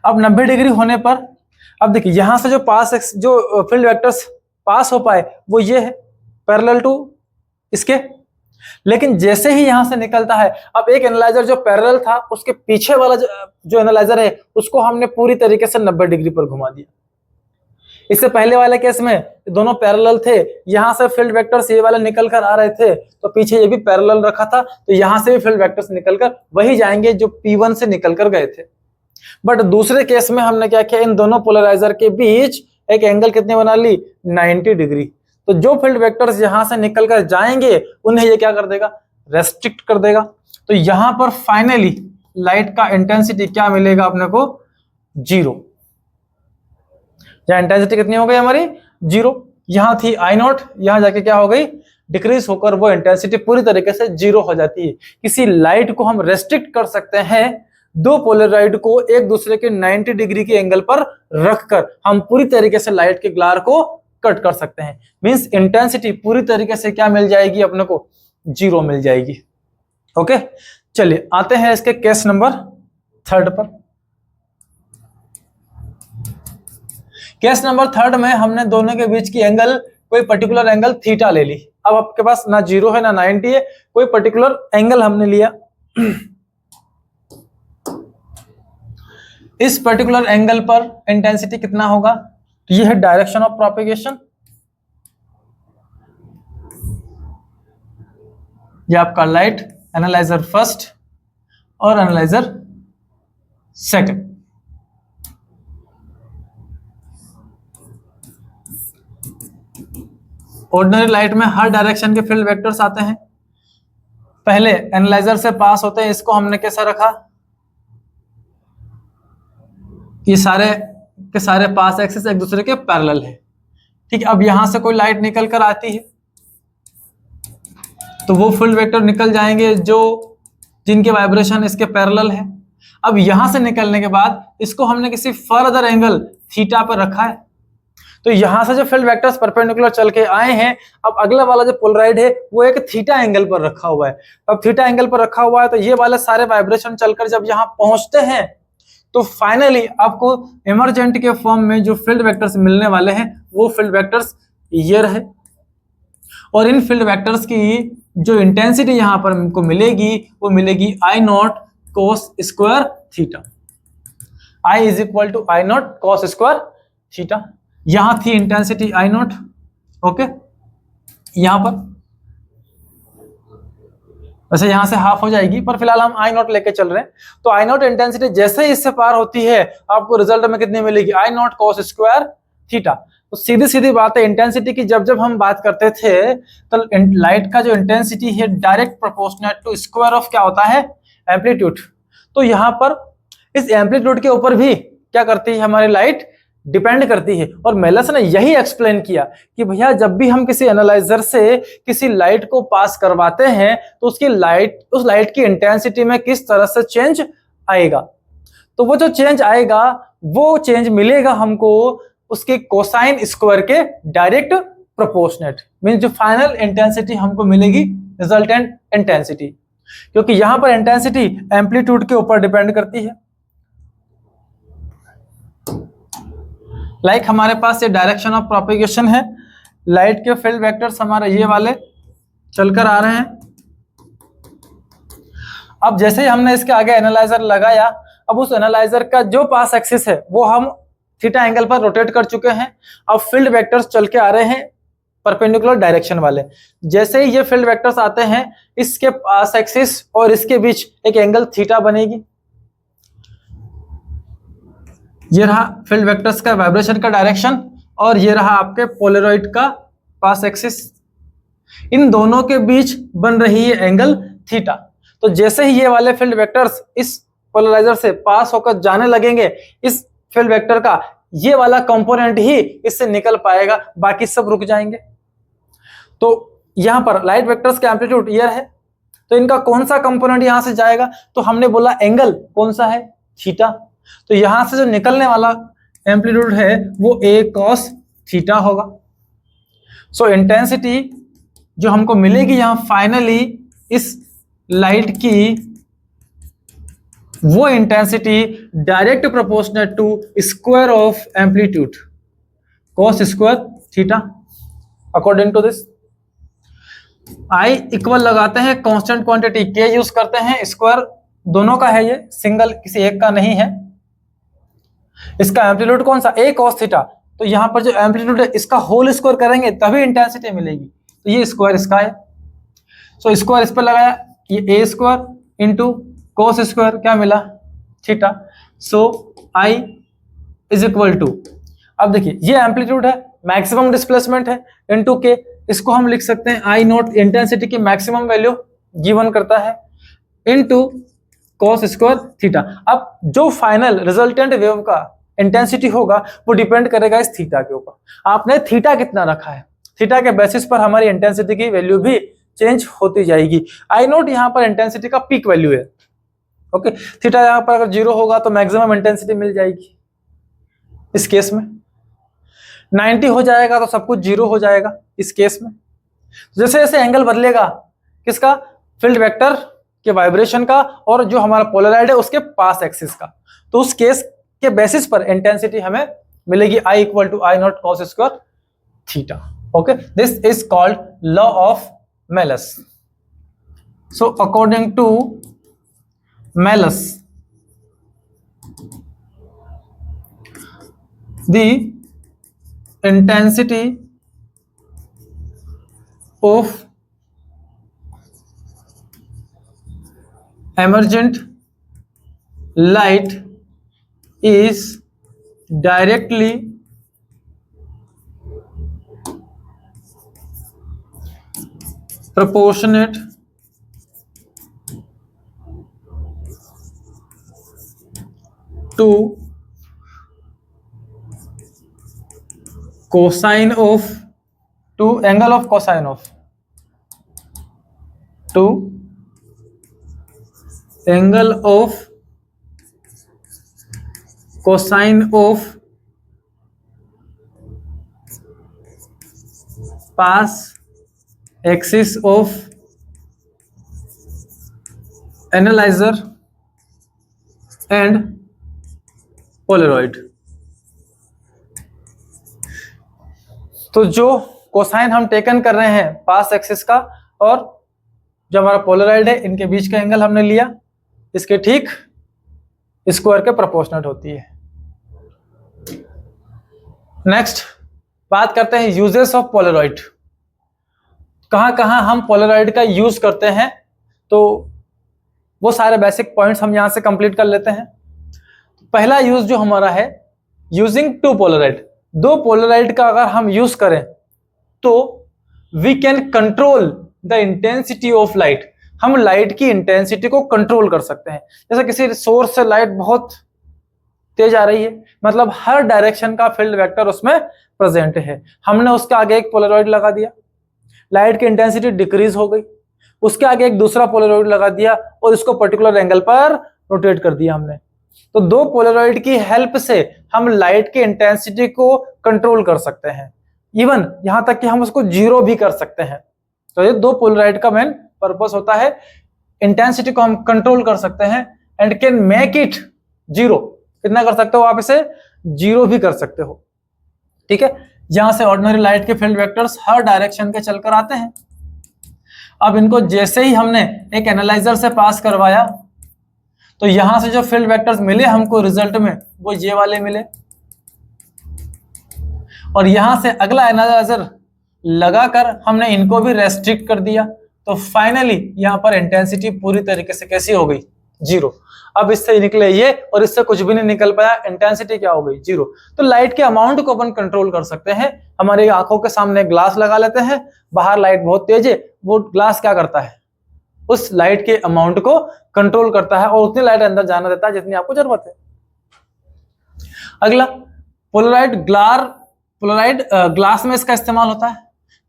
Speaker 1: अब 90 डिग्री होने पर अब देखिए यहां से जो फील्ड वेक्टर्स पास हो पाए वो ये है पैरेलल टू इसके, लेकिन जैसे ही यहां से निकलता है, अब एक एनालाइजर जो पैरेलल था उसके पीछे वाला जो एनालाइजर है उसको हमने पूरी तरीके से 90 डिग्री पर घुमा दिया। इससे पहले वाले केस में दोनों पैरेलल थे, यहां से फील्ड वेक्टर्स ये वाले निकल कर आ रहे थे तो पीछे ये भी पैरेलल रखा था, तो यहां से भी फील्ड वेक्टर्स निकलकर वही जाएंगे जो P1 से निकल कर गए थे। बट दूसरे केस में हमने क्या किया, इन दोनों पोलराइजर के बीच एक एंगल कितनी बना ली, 90 डिग्री। तो जो फील्ड वेक्टर्स यहां से निकलकर जाएंगे उन्हें ये क्या कर देगा, रेस्ट्रिक्ट कर देगा। तो यहां पर फाइनली लाइट का इंटेंसिटी क्या मिलेगा अपने को, 0। यहां इंटेंसिटी कितनी हो गई हमारी, 0। यहां थी I0, यहां जाके क्या हो गई, डिक्रीज होकर वो इंटेंसिटी पूरी तरीके से 0 हो जाती है। किसी लाइट को हम रेस्ट्रिक्ट कर सकते हैं, दो पोलराइड को एक दूसरे के 90 डिग्री के एंगल पर रखकर हम पूरी तरीके से लाइट के ग्लार को कट कर सकते हैं। मींस इंटेंसिटी पूरी तरीके से क्या मिल जाएगी अपने को, 0 मिल जाएगी। ओके, चलिए आते हैं इसके केस नंबर 3 पर। केस नंबर 3 में हमने दोनों के बीच की एंगल, कोई पर्टिकुलर एंगल थीटा ले ली। अब आपके पास ना 0 है ना 90 है, कोई पर्टिकुलर एंगल हमने लिया। इस पर्टिकुलर एंगल पर इंटेंसिटी कितना होगा, तो ये है डायरेक्शन ऑफ प्रोपेगेशन, ये आपका लाइट एनालाइजर फर्स्ट और एनालाइजर सेकंड। ऑर्डिनरी लाइट में हर डायरेक्शन के फील्ड वेक्टर्स आते हैं, पहले एनालाइजर से पास होते हैं, इसको हमने कैसा रखा, ये सारे के सारे पास एक्सिस एक दूसरे के पैरेलल है। ठीक है, अब यहां से कोई लाइट निकल कर आती है तो वो फील्ड वेक्टर निकल जाएंगे जो जिनके वाइब्रेशन इसके पैरेलल है। अब यहां से निकलने के बाद इसको हमने किसी फर्दर एंगल थीटा पर रखा है, तो यहां से जो फील्ड वेक्टर्स परपेंडिकुलर चल के आए हैं, अब अगला वाला जो पोलराइड है वो एक थीटा एंगल पर रखा हुआ है। अब थीटा एंगल पर रखा हुआ है तो ये वाले सारे वाइब्रेशन चलकर जब यहां पहुंचते हैं तो फाइनली आपको इमरजेंट के फॉर्म में जो फील्ड वेक्टर्स मिलने वाले हैं वो फील्ड वेक्टर्स ये रहे, और इन फील्ड वेक्टर्स की जो इंटेंसिटी यहां पर हमको मिलेगी वो मिलेगी I0 cos square theta. I is equal to I0 cos square theta. यहां थी इंटेंसिटी I0, ओके, यहां पर वैसे यहां से हाफ हो जाएगी पर फिलहाल हम I0 लेके चल रहे हैं। तो I0 इंटेंसिटी जैसे ही इससे पार होती है आपको रिजल्ट में कितनी मिलेगी, I0 cos स्क्वायर थीटा। तो सीधी सीधी बात है, इंटेंसिटी की जब हम बात करते थे तो लाइट का जो इंटेंसिटी है direct proportional to square of क्या होता है, एम्पलीट्यूड। तो यहाँ पर इस एम्पलीट्यूड के ऊपर भी क्या करती है हमारी लाइट, डिपेंड करती है। और मेलस ने यही एक्सप्लेन किया कि भैया जब भी हम किसी एनालाइजर से किसी लाइट को पास करवाते हैं तो उस लाइट की इंटेंसिटी में किस तरह से चेंज आएगा, तो वो जो चेंज आएगा वो चेंज मिलेगा हमको उसके कोसाइन स्क्वायर के डायरेक्ट प्रोपोर्शनेट। मींस जो फाइनल इंटेंसिटी हमको मिलेगी रिजल्टेंट इंटेंसिटी, क्योंकि यहां पर इंटेंसिटी एम्पलीट्यूड के ऊपर डिपेंड करती है। लाइक हमारे पास ये डायरेक्शन ऑफ प्रोपेगेशन है, लाइट के फील्ड वेक्टर्स हमारे ये वाले चलकर आ रहे हैं। अब जैसे ही हमने इसके आगे एनालाइजर लगाया, अब उस एनालाइजर का जो पास एक्सिस है वो हम थीटा एंगल पर रोटेट कर चुके हैं। अब फील्ड वेक्टर्स चल के आ रहे हैं परपेंडिकुलर डायरेक्शन वाले। जैसे ही ये फील्ड वेक्टर्स आते हैं इसके पास एक्सिस और इसके बीच एक एंगल थीटा बनेगी। ये रहा फील्ड वेक्टर्स का वाइब्रेशन का डायरेक्शन और ये रहा आपके पोलराइड का पास एक्सिस। इन दोनों के बीच बन रही है एंगल थीटा। तो जैसे ही ये वाले फील्ड वेक्टर्स इस पोलराइजर से पास होकर जाने लगेंगे, इस फील्ड वेक्टर का ये वाला कंपोनेंट ही इससे निकल पाएगा, बाकी सब रुक जाएंगे। तो यहां पर लाइट वेक्टर्स का एम्पलीट्यूड ये है, तो इनका कौन सा कंपोनेंट यहां से जाएगा, तो हमने बोला एंगल कौन सा है, थीटा। तो यहां से जो निकलने वाला एम्पलीट्यूड है वो ए कॉस थीटा होगा। सो इंटेंसिटी जो हमको मिलेगी यहां फाइनली इस लाइट की, वो intensity direct proportional to square of amplitude cos square theta. According to this I equal लगाते हैं कांस्टेंट क्वांटिटी के यूज करते हैं, स्क्वायर दोनों का है, ये सिंगल किसी एक का नहीं है। इसका एम्पलीट्यूड कौन सा, ए कॉस थीटा, तो यहां पर जो एम्पलीट्यूड है इसका होल स्क्वायर करेंगे तभी इंटेंसिटी मिलेगी, तो ये स्क्वायर इसका है। सो स्क्वायर इस पर लगाया, ये a square into cos square क्या मिला theta. So I is equal to, अब देखिए ये एम्पलीट्यूड है, मैक्सिमम डिस्प्लेसमेंट है, इनटू के, इसको हम लिख सकते हैं आई नॉट इंटेंसिटी की मैक्सिमम वैल्यू गिवन करता है, इनटू कॉस स्क्वायर थीटा। अब जो फाइनल रिजल्टेंट वेव का इंटेंसिटी होगा वो डिपेंड करेगा इस थीटा के ऊपर। आपने थीटा कितना रखा है, थीटा के बेसिस पर हमारी इंटेंसिटी की वैल्यू भी चेंज होती जाएगी। आई नोट यहां पर इंटेंसिटी का पीक वैल्यू है, ओके। थीटा यहां पर अगर 0 होगा तो मैक्सिमम इंटेंसिटी मिल जाएगी। इस केस में 90 हो जाएगा तो सब कुछ 0 हो जाएगा इस केस में। जैसे जैसे एंगल बदलेगा किसका, फील्ड वेक्टर के वाइब्रेशन का और जो हमारा पोलराइड है उसके पास एक्सिस का, तो उस केस के बेसिस पर इंटेंसिटी हमें मिलेगी I equal to I naught cos square theta, okay. This is called law of Malus. So according to Malus, the intensity of emergent light is directly proportionate to cosine of, to angle of cosine of, to angle of cosine of pass axis of analyzer and Polaroid। तो जो cosine हम taken कर रहे हैं पास axis का और जो हमारा पोलराइड है, इनके बीच का एंगल हमने लिया, इसके ठीक स्क्वायर के प्रोपोर्शनल होती है। नेक्स्ट बात करते हैं यूजेस ऑफ पोलराइड, कहां कहां हम पोलराइड का यूज करते हैं, तो वो सारे बेसिक पॉइंट्स हम यहां से कंप्लीट कर लेते हैं। पहला यूज जो हमारा है, यूजिंग टू पोलराइड, दो पोलराइड का अगर हम यूज करें तो we can control the intensity of light, हम लाइट की इंटेंसिटी को कंट्रोल कर सकते हैं। जैसे किसी सोर्स से लाइट बहुत तेज आ रही है, मतलब हर डायरेक्शन का फील्ड वेक्टर उसमें प्रेजेंट है, हमने उसके आगे एक पोलराइड लगा दिया, लाइट की इंटेंसिटी डिक्रीज हो गई, उसके आगे एक दूसरा पोलराइड लगा दिया और इसको पर्टिकुलर एंगल पर रोटेट कर दिया हमने। तो दो पोलराइड की हेल्प से हम लाइट की इंटेंसिटी को कंट्रोल कर सकते हैं, इवन यहां तक कि हम उसको जीरो भी कर सकते हैं। तो ये दो पोलराइड का मेन पर्पस होता है, इंटेंसिटी को हम कंट्रोल कर सकते हैं and can make it zero. कितना कर सकते हो आप इसे, जीरो भी कर सकते हो, ठीक है। यहां से ऑर्डिनरी लाइट के फील्ड वेक्टर्स हर डायरेक्शन के चलकर आते हैं। अब इनको जैसे ही हमने एक एनालाइजर से पास करवाया तो यहां से जो फील्ड वेक्टर्स मिले हमको रिजल्ट में वो ये वाले मिले, और यहां से अगला एनालाइजर लगाकर हमने इनको भी रेस्ट्रिक्ट कर दिया, तो फाइनली यहां पर इंटेंसिटी पूरी तरीके से कैसी हो गई, जीरो। अब इससे निकले ये और इससे कुछ भी नहीं निकल पाया, इंटेंसिटी क्या हो गई, जीरो। तो लाइट के अमाउंट को अपन कंट्रोल कर सकते हैं। हमारी आंखों के सामने ग्लास लगा लेते हैं, बाहर लाइट बहुत तेज है, वो ग्लास क्या करता है, उस लाइट के अमाउंट को कंट्रोल करता है और उतनी लाइट अंदर जाना देता है जितनी आपको जरूरत है। अगला पोलराइड ग्लास में इसका इस्तेमाल होता है,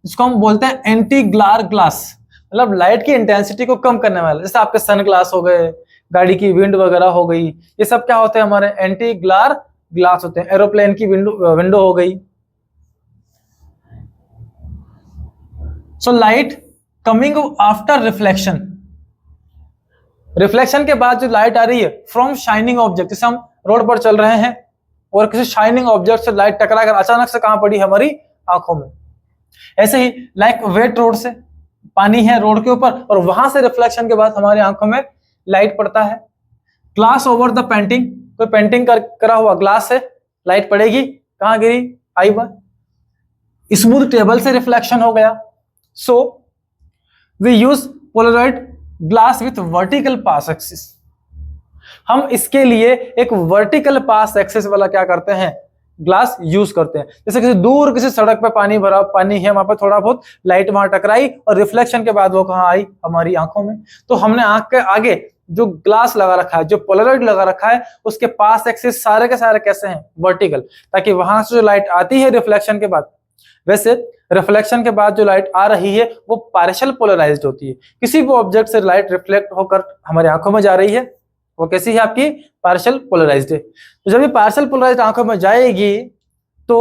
Speaker 1: जिसको हम बोलते हैं एंटी ग्लार ग्लास, मतलब लाइट की इंटेंसिटी को कम करने वाला। जैसे आपके सन ग्लास हो गए, गाड़ी की विंड वगैरह हो गई, ये सब क्या होते हैं हमारे एंटी ग्लार ग्लास होते हैं। एरोप्लेन की विंडो हो गई। So light coming after reflection, reflection के बाद जो लाइट आ रही है फ्रॉम शाइनिंग ऑब्जेक्ट, जैसे हम रोड पर चल रहे हैं और किसी शाइनिंग ऑब्जेक्ट से लाइट टकराकर अचानक से कहां पड़ी, हमारी आंखों में। ऐसे ही लाइक वेट रोड से, पानी है रोड के ऊपर और वहां से रिफ्लेक्शन के बाद हमारी आंखों में लाइट पड़ता है। ग्लास ओवर द पेंटिंग, कोई पेंटिंग करा हुआ ग्लास से लाइट पड़ेगी, कहां गिरी, आई पर। स्मूथ टेबल से रिफ्लेक्शन हो गया। So we use polaroid glass with vertical pass axis, हम इसके लिए एक वर्टिकल पास एक्सिस वाला क्या करते हैं, ग्लास यूज करते हैं। जैसे किसी दूर किसी सड़क पे पानी भरा पानी है, वहां पे थोड़ा बहुत लाइट वहां टकराई और रिफ्लेक्शन के बाद वो कहां आई, हमारी आंखों में। तो हमने आंख के आगे जो ग्लास लगा रखा है, जो पोलराइड लगा रखा है, उसके पास एक्सिस सारे के सारे कैसे हैं, वर्टिकल, ताकि वहां से जो लाइट आती है रिफ्लेक्शन के बाद, वैसे रिफ्लेक्शन के बाद जो लाइट आ रही है वो पार्शियल पोलराइज्ड होती है। किसी भी ऑब्जेक्ट से लाइट रिफ्लेक्ट होकर हमारी आंखों में जा रही है, वो कैसी है, आपकी पार्शियल पोलराइज्ड है। तो जब ये पार्शियल पोलराइज्ड आंखों में जाएगी तो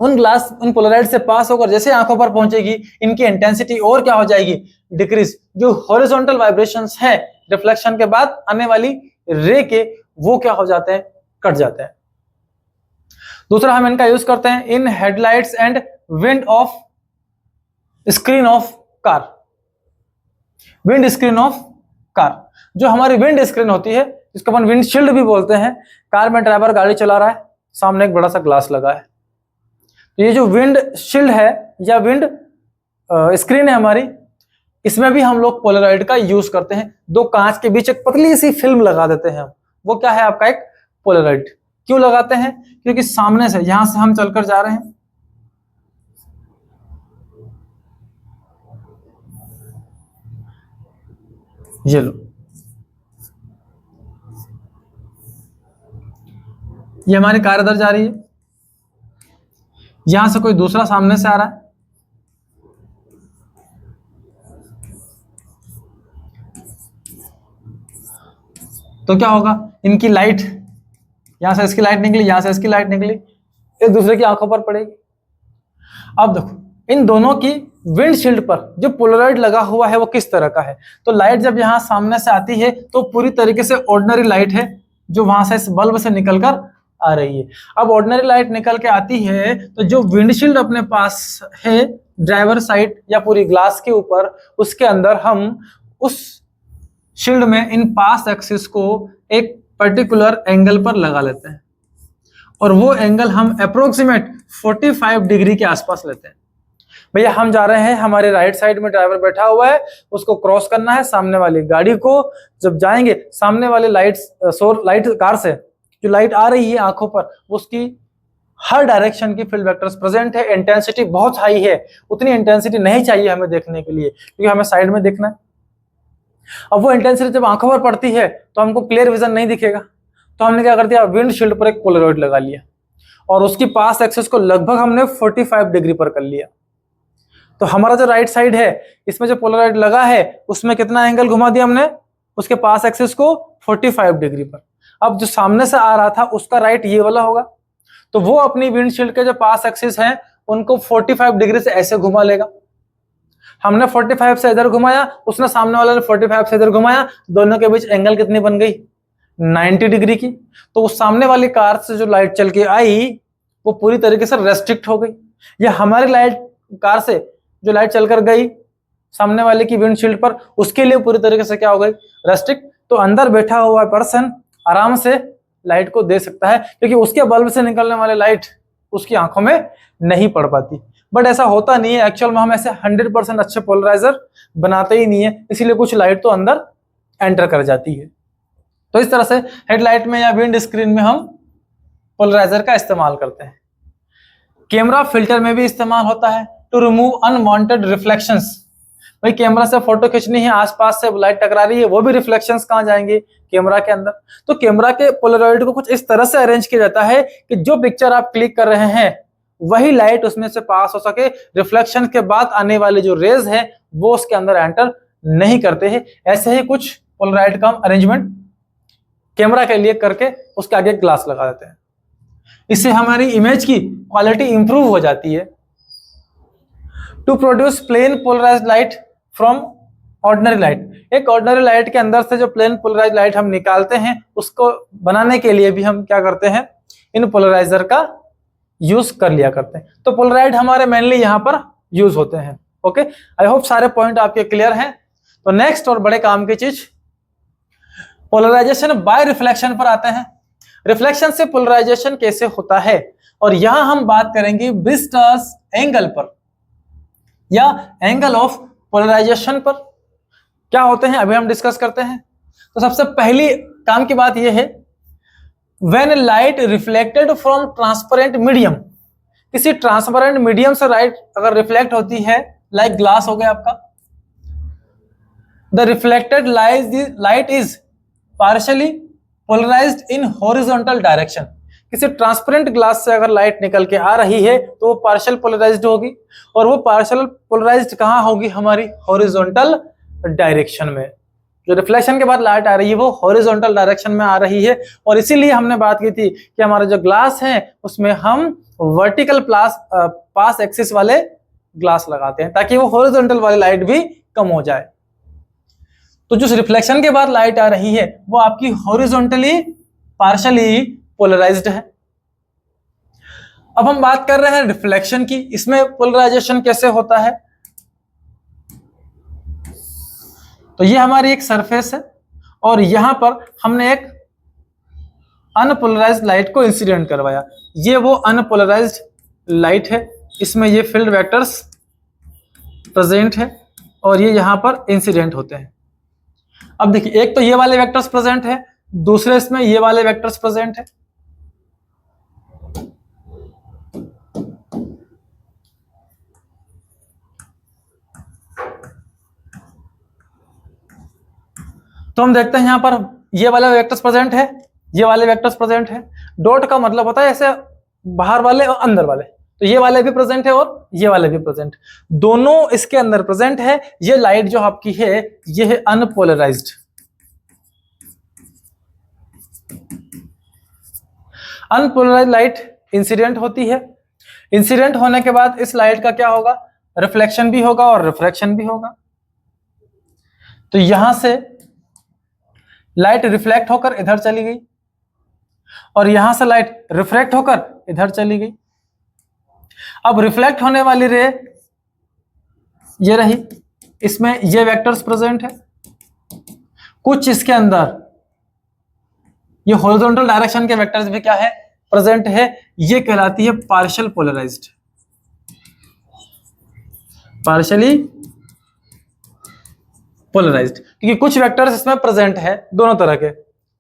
Speaker 1: उन पोलराइड से पास होकर जैसे आंखों पर पहुंचेगी, इनकी इंटेंसिटी और क्या हो जाएगी, डिक्रीज। जो हॉरिजॉन्टल वाइब्रेशंस हैं रिफ्लेक्शन के बाद आने वाली रे के, वो क्या हो जाते हैं, कट जाते हैं। दूसरा हम इनका यूज करते हैं in headlights and wind of screen of car. Wind screen of car, जो हमारी विंड स्क्रीन होती है, जिसको अपन विंडशील्ड भी बोलते हैं। कार में ड्राइवर गाड़ी चला रहा है, सामने एक बड़ा सा ग्लास लगा है, तो ये जो विंड शील्ड है या विंड स्क्रीन है हमारी, इसमें भी हम लोग पोलराइड का यूज करते हैं। दो कांच के बीच एक पतली सी फिल्म लगा देते हैं, वो क्या है आपका, एक पोलराइड। क्यों लगाते हैं, क्योंकि सामने से, यहां से हम चलकर जा रहे हैं, ये लो, ये हमारी कार इधर जा रही है, यहां से कोई दूसरा सामने से आ रहा है, तो क्या होगा, इनकी लाइट, यहां से इसकी लाइट निकली, यहां से इसकी लाइट निकली, एक दूसरे की आंखों पर पड़ेगी। अब देखो इन दोनों की विंडशील्ड पर जो पोलराइड लगा हुआ है वो किस तरह का है। तो लाइट जब यहां सामने से आती है तो पूरी तरीके से ऑर्डिनरी लाइट है, जो वहां से इस बल्ब से निकलकर आ रही है। अब ऑर्डिनरी लाइट निकल के आती है तो जो विंडशील्ड अपने पास है ड्राइवर साइड या पूरी ग्लास के ऊपर, उसके अंदर हम उस शील्ड में इन पास एक्सिस को एक पर्टिकुलर एंगल पर लगा लेते हैं, और वो एंगल हम अप्रोक्सीमेट 45 डिग्री के आसपास लेते हैं। भैया हम जा रहे हैं, हमारे राइट साइड में ड्राइवर बैठा हुआ है, उसको क्रॉस करना है सामने वाली गाड़ी को। जब जाएंगे सामने वाले लाइट कार से जो लाइट आ रही है आंखों पर, उसकी हर डायरेक्शन की फील्ड वेक्टर्स प्रेजेंट है, इंटेंसिटी बहुत हाई है। उतनी इंटेंसिटी नहीं चाहिए हमें देखने के लिए, क्योंकि हमें साइड में देखना है। अब वो इंटेंसिटी जब आंखों पर पड़ती है तो हमको क्लियर विजन नहीं दिखेगा, तो हमने क्या कर दिया, विंडशील्ड पर एक पोलराइड लगा लिया और उसकी पास एक्सिस को लगभग हमने 45 डिग्री पर कर लिया। तो हमारा जो राइट साइड है, इसमें जो पोलराइड लगा है उसमें कितना एंगल घुमा दिया हमने, उसके पास एक्सिस को 45 डिग्री पर। अब जो सामने से आ रहा था उसका राइट ये वाला होगा, तो वो अपनी विंडशील्ड के जो पास एक्सिस हैं उनको 45 डिग्री से ऐसे घुमा लेगा। हमने 45 से इधर घुमाया, उसने सामने वाले ने 45 से इधर घुमाया, दोनों के बीच एंगल कितनी बन गई, 90 डिग्री की। तो उस सामने वाली कार से जो लाइट चल के आई वो पूरी तरीके से रेस्ट्रिक्ट हो गई, या हमारी लाइट कार से जो लाइट चलकर गई सामने वाले की विंडशील्ड पर, उसके लिए पूरी तरीके से क्या हो गई, रेस्ट्रिक्ट। तो अंदर बैठा हुआ पर्सन आराम से लाइट को दे सकता है, क्योंकि उसके बल्ब से निकलने वाली लाइट उसकी आंखों में नहीं पड़ पाती। बट ऐसा होता नहीं है एक्चुअल में, हम ऐसे 100% अच्छे पोलराइजर बनाते ही नहीं है, इसीलिए कुछ लाइट तो अंदर एंटर कर जाती है। तो इस तरह से हेडलाइट में या विंड स्क्रीन में हम पोलराइजर का इस्तेमाल करते हैं। कैमरा फिल्टर में भी इस्तेमाल होता है टू रिमूव अनवांटेड रिफ्लेक्शंस। भाई कैमरा से फोटो खींचनी है, आसपास से लाइट टकरा रही है, वो भी रिफ्लेक्शंस कहाँ जाएंगे, कैमरा के अंदर। तो कैमरा के पोलराइड को कुछ इस तरह से अरेंज किया जाता है कि जो पिक्चर आप क्लिक कर रहे हैं वही लाइट उसमें से पास हो सके, रिफ्लेक्शन के बाद आने वाले जो रेज है वो उसके अंदर एंटर नहीं करते हैं। ऐसे ही कुछ पोलराइड का अरेंजमेंट कैमरा के लिए करके उसके आगे ग्लास लगा देते हैं। इससे हमारी इमेज की क्वालिटी इंप्रूव हो जाती है। To produce plane polarized light from ordinary light, एक ऑर्डिनरी लाइट के अंदर से जो प्लेन पोलराइज्ड लाइट हम निकालते हैं उसको बनाने के लिए भी हम क्या करते हैं, इन पोलराइजर का यूज कर लिया करते हैं। तो पोलराइड हमारे मेनली यहाँ पर यूज होते हैं। ओके, आई होप सारे पॉइंट आपके क्लियर हैं। तो नेक्स्ट और बड़े काम की चीज पोलराइजेशन बाय रिफ्लेक्शन पर आते हैं। रिफ्लेक्शन से पोलराइजेशन कैसे होता है, और यहां हम बात करेंगे ब्रिस्टर्स एंगल पर या एंगल ऑफ पोलराइजेशन पर क्या होते हैं, अभी हम डिस्कस करते हैं। तो सबसे पहली काम की बात यह है, when light reflected from transparent medium, किसी ट्रांसपेरेंट मीडियम से लाइट अगर रिफ्लेक्ट होती है, लाइक ग्लास हो गया आपका, the reflected light is partially polarized in horizontal direction. किसी ट्रांसपेरेंट ग्लास से अगर लाइट निकल के आ रही है तो वो पार्शियल पोलराइज्ड होगी, और वो पार्शियल पोलराइज्ड कहां होगी, हमारी हॉरिजॉन्टल डायरेक्शन में। जो रिफ्लेक्शन के बाद लाइट आ रही है वो हॉरिजॉन्टल डायरेक्शन में आ रही है, और इसीलिए हमने बात की थी कि हमारा जो ग्लास है उसमें हम वर्टिकल पास एक्सिस वाले ग्लास लगाते हैं ताकि वो हॉरिजॉन्टल वाली लाइट भी कम हो जाए। तो जो रिफ्लेक्शन के बाद लाइट आ रही है वो आपकी हॉरिजॉन्टली पार्शियली पोलराइज्ड है। अब हम बात कर रहे हैं रिफ्लेक्शन की, इसमें पोलराइजेशन कैसे होता है। तो ये हमारी एक सरफेस है और यहां पर हमने एक अनपोलराइज्ड लाइट को इंसिडेंट करवाया। ये वो अनपोलराइज्ड लाइट है, इसमें ये फील्ड वेक्टर्स प्रेजेंट है और ये यहां पर इंसिडेंट होते हैं। अब देखिए, एक तो ये वाले वेक्टर्स प्रेजेंट है, दूसरे इसमें ये वाले वेक्टर्स प्रेजेंट है। तो हम देखते हैं यहां पर ये वाले वेक्टर्स प्रेजेंट है, ये वाले वेक्टर्स प्रेजेंट है। डॉट का मतलब होता है ऐसे बाहर वाले और अंदर वाले, तो ये वाले भी प्रेजेंट है और ये वाले भी प्रेजेंट, दोनों इसके अंदर प्रेजेंट है। ये लाइट जो आपकी है ये है अनपोलराइज्ड। अनपोलराइज्ड लाइट इंसिडेंट होती है, इंसिडेंट होने के बाद इस लाइट का क्या होगा, रिफ्लेक्शन भी होगा और रिफ्रैक्शन भी होगा। तो यहां से लाइट रिफ्लेक्ट होकर इधर चली गई और यहां से लाइट रिफ्रैक्ट होकर इधर चली गई। अब रिफ्लेक्ट होने वाली रे ये रही, इसमें ये वेक्टर्स प्रेजेंट है, कुछ इसके अंदर ये हॉरिजॉन्टल डायरेक्शन के वेक्टर्स भी क्या है, प्रेजेंट है। ये कहलाती है पार्शियल पोलराइज्ड, पार्शियली पोलराइज्ड, क्योंकि कुछ वेक्टर्स इसमें प्रेजेंट है दोनों तरह के।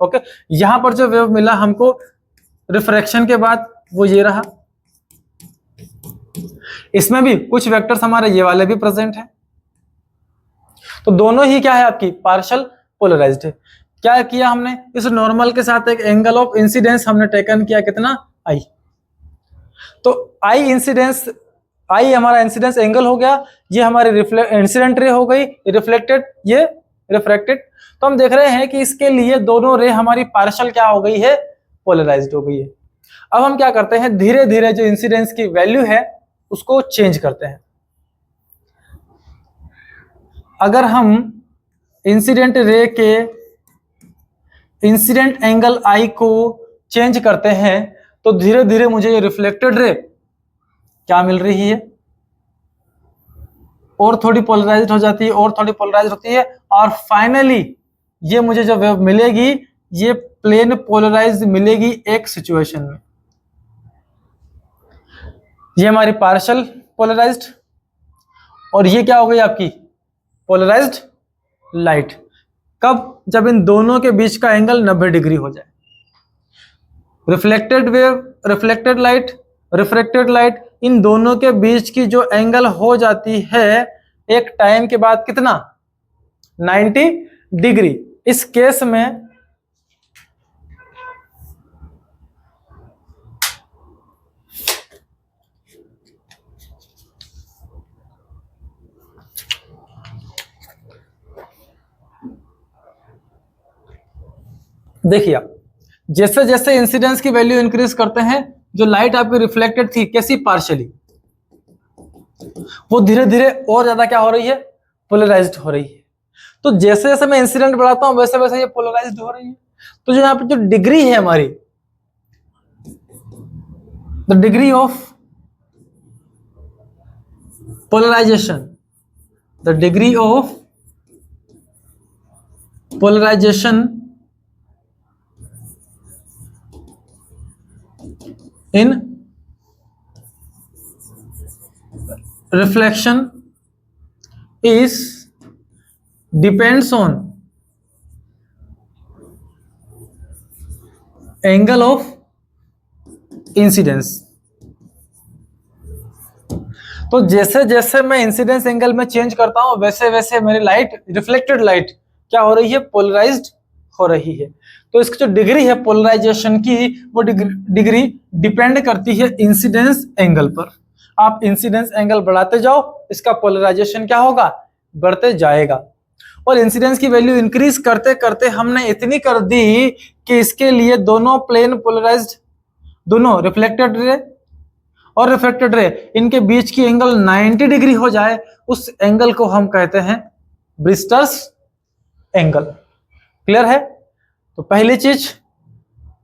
Speaker 1: ओके, यहां पर जो वेव मिला हमको रिफ्रैक्शन के बाद वो ये रहा, इसमें भी कुछ वेक्टर्स हमारे ये वाले भी प्रेजेंट है, तो दोनों ही क्या है आपकी पार्शियल पोलराइज्ड है। क्या किया हमने, इस नॉर्मल के साथ एक एंगल ऑफ इंसिडेंस हमने टेकन किया, कितना, आई। तो आई इंसिडेंस, आई हमारा इंसिडेंस एंगल हो गया, ये हमारी इंसिडेंट रे हो गई, रिफ्लेक्टेड, ये रिफ्रैक्टेड। तो हम देख रहे हैं कि इसके लिए दोनों रे हमारी पार्शियल क्या हो गई है, पोलराइज्ड हो गई है। अब हम क्या करते हैं, धीरे धीरे जो इंसिडेंस की वैल्यू है उसको चेंज करते हैं। अगर हम इंसिडेंट रे के इंसिडेंट एंगल आई को चेंज करते हैं तो धीरे धीरे मुझे ये रिफ्लेक्टेड रे क्या मिल रही है, और थोड़ी पोलराइज्ड हो जाती है, और थोड़ी पोलराइज्ड होती है, और फाइनली ये मुझे जो वेव मिलेगी ये प्लेन पोलराइज्ड मिलेगी एक सिचुएशन में। ये हमारी पार्शियल पोलराइज्ड और ये क्या हो गई आपकी पोलराइज्ड लाइट। कब, जब इन दोनों के बीच का एंगल 90 डिग्री हो जाए। Reflected wave, reflected light, refracted light, इन दोनों के बीच की जो एंगल हो जाती है एक टाइम के बाद कितना, 90 डिग्री। इस केस में देखिए, जैसे जैसे इंसिडेंस की वैल्यू इंक्रीज करते हैं जो लाइट आपकी रिफ्लेक्टेड थी कैसी, पार्शियली, वो धीरे धीरे और ज्यादा क्या हो रही है, पोलराइज्ड हो रही है। तो जैसे जैसे मैं इंसिडेंट बढ़ाता हूं वैसे वैसे ये पोलराइज्ड हो रही है। तो जो यहाँ पे जो डिग्री है हमारी, the degree of polarization, the degree of polarization in reflection is depends on angle of incidence। तो जैसे जैसे मैं इंसिडेंस एंगल में चेंज करता हूं वैसे वैसे मेरी लाइट, रिफ्लेक्टेड लाइट क्या हो रही है, पोलराइज्ड हो रही है। तो इसकी जो डिग्री है पोलराइजेशन की, वो डिग्री डिपेंड करती है इंसिडेंस एंगल पर। आप इंसिडेंस एंगल बढ़ाते जाओ, इसका पोलराइजेशन क्या होगा, बढ़ते जाएगा। और इंसिडेंस की वैल्यू इंक्रीज करते करते हमने इतनी कर दी कि इसके लिए दोनों प्लेन पोलराइज्ड, दोनों रिफ्लेक्टेड रे और रिफ्लेक्टेड रे, इनके बीच की एंगल 90 डिग्री हो जाए, उस एंगल को हम कहते हैं ब्रिस्टर्स एंगल। क्लियर है? तो पहली चीज,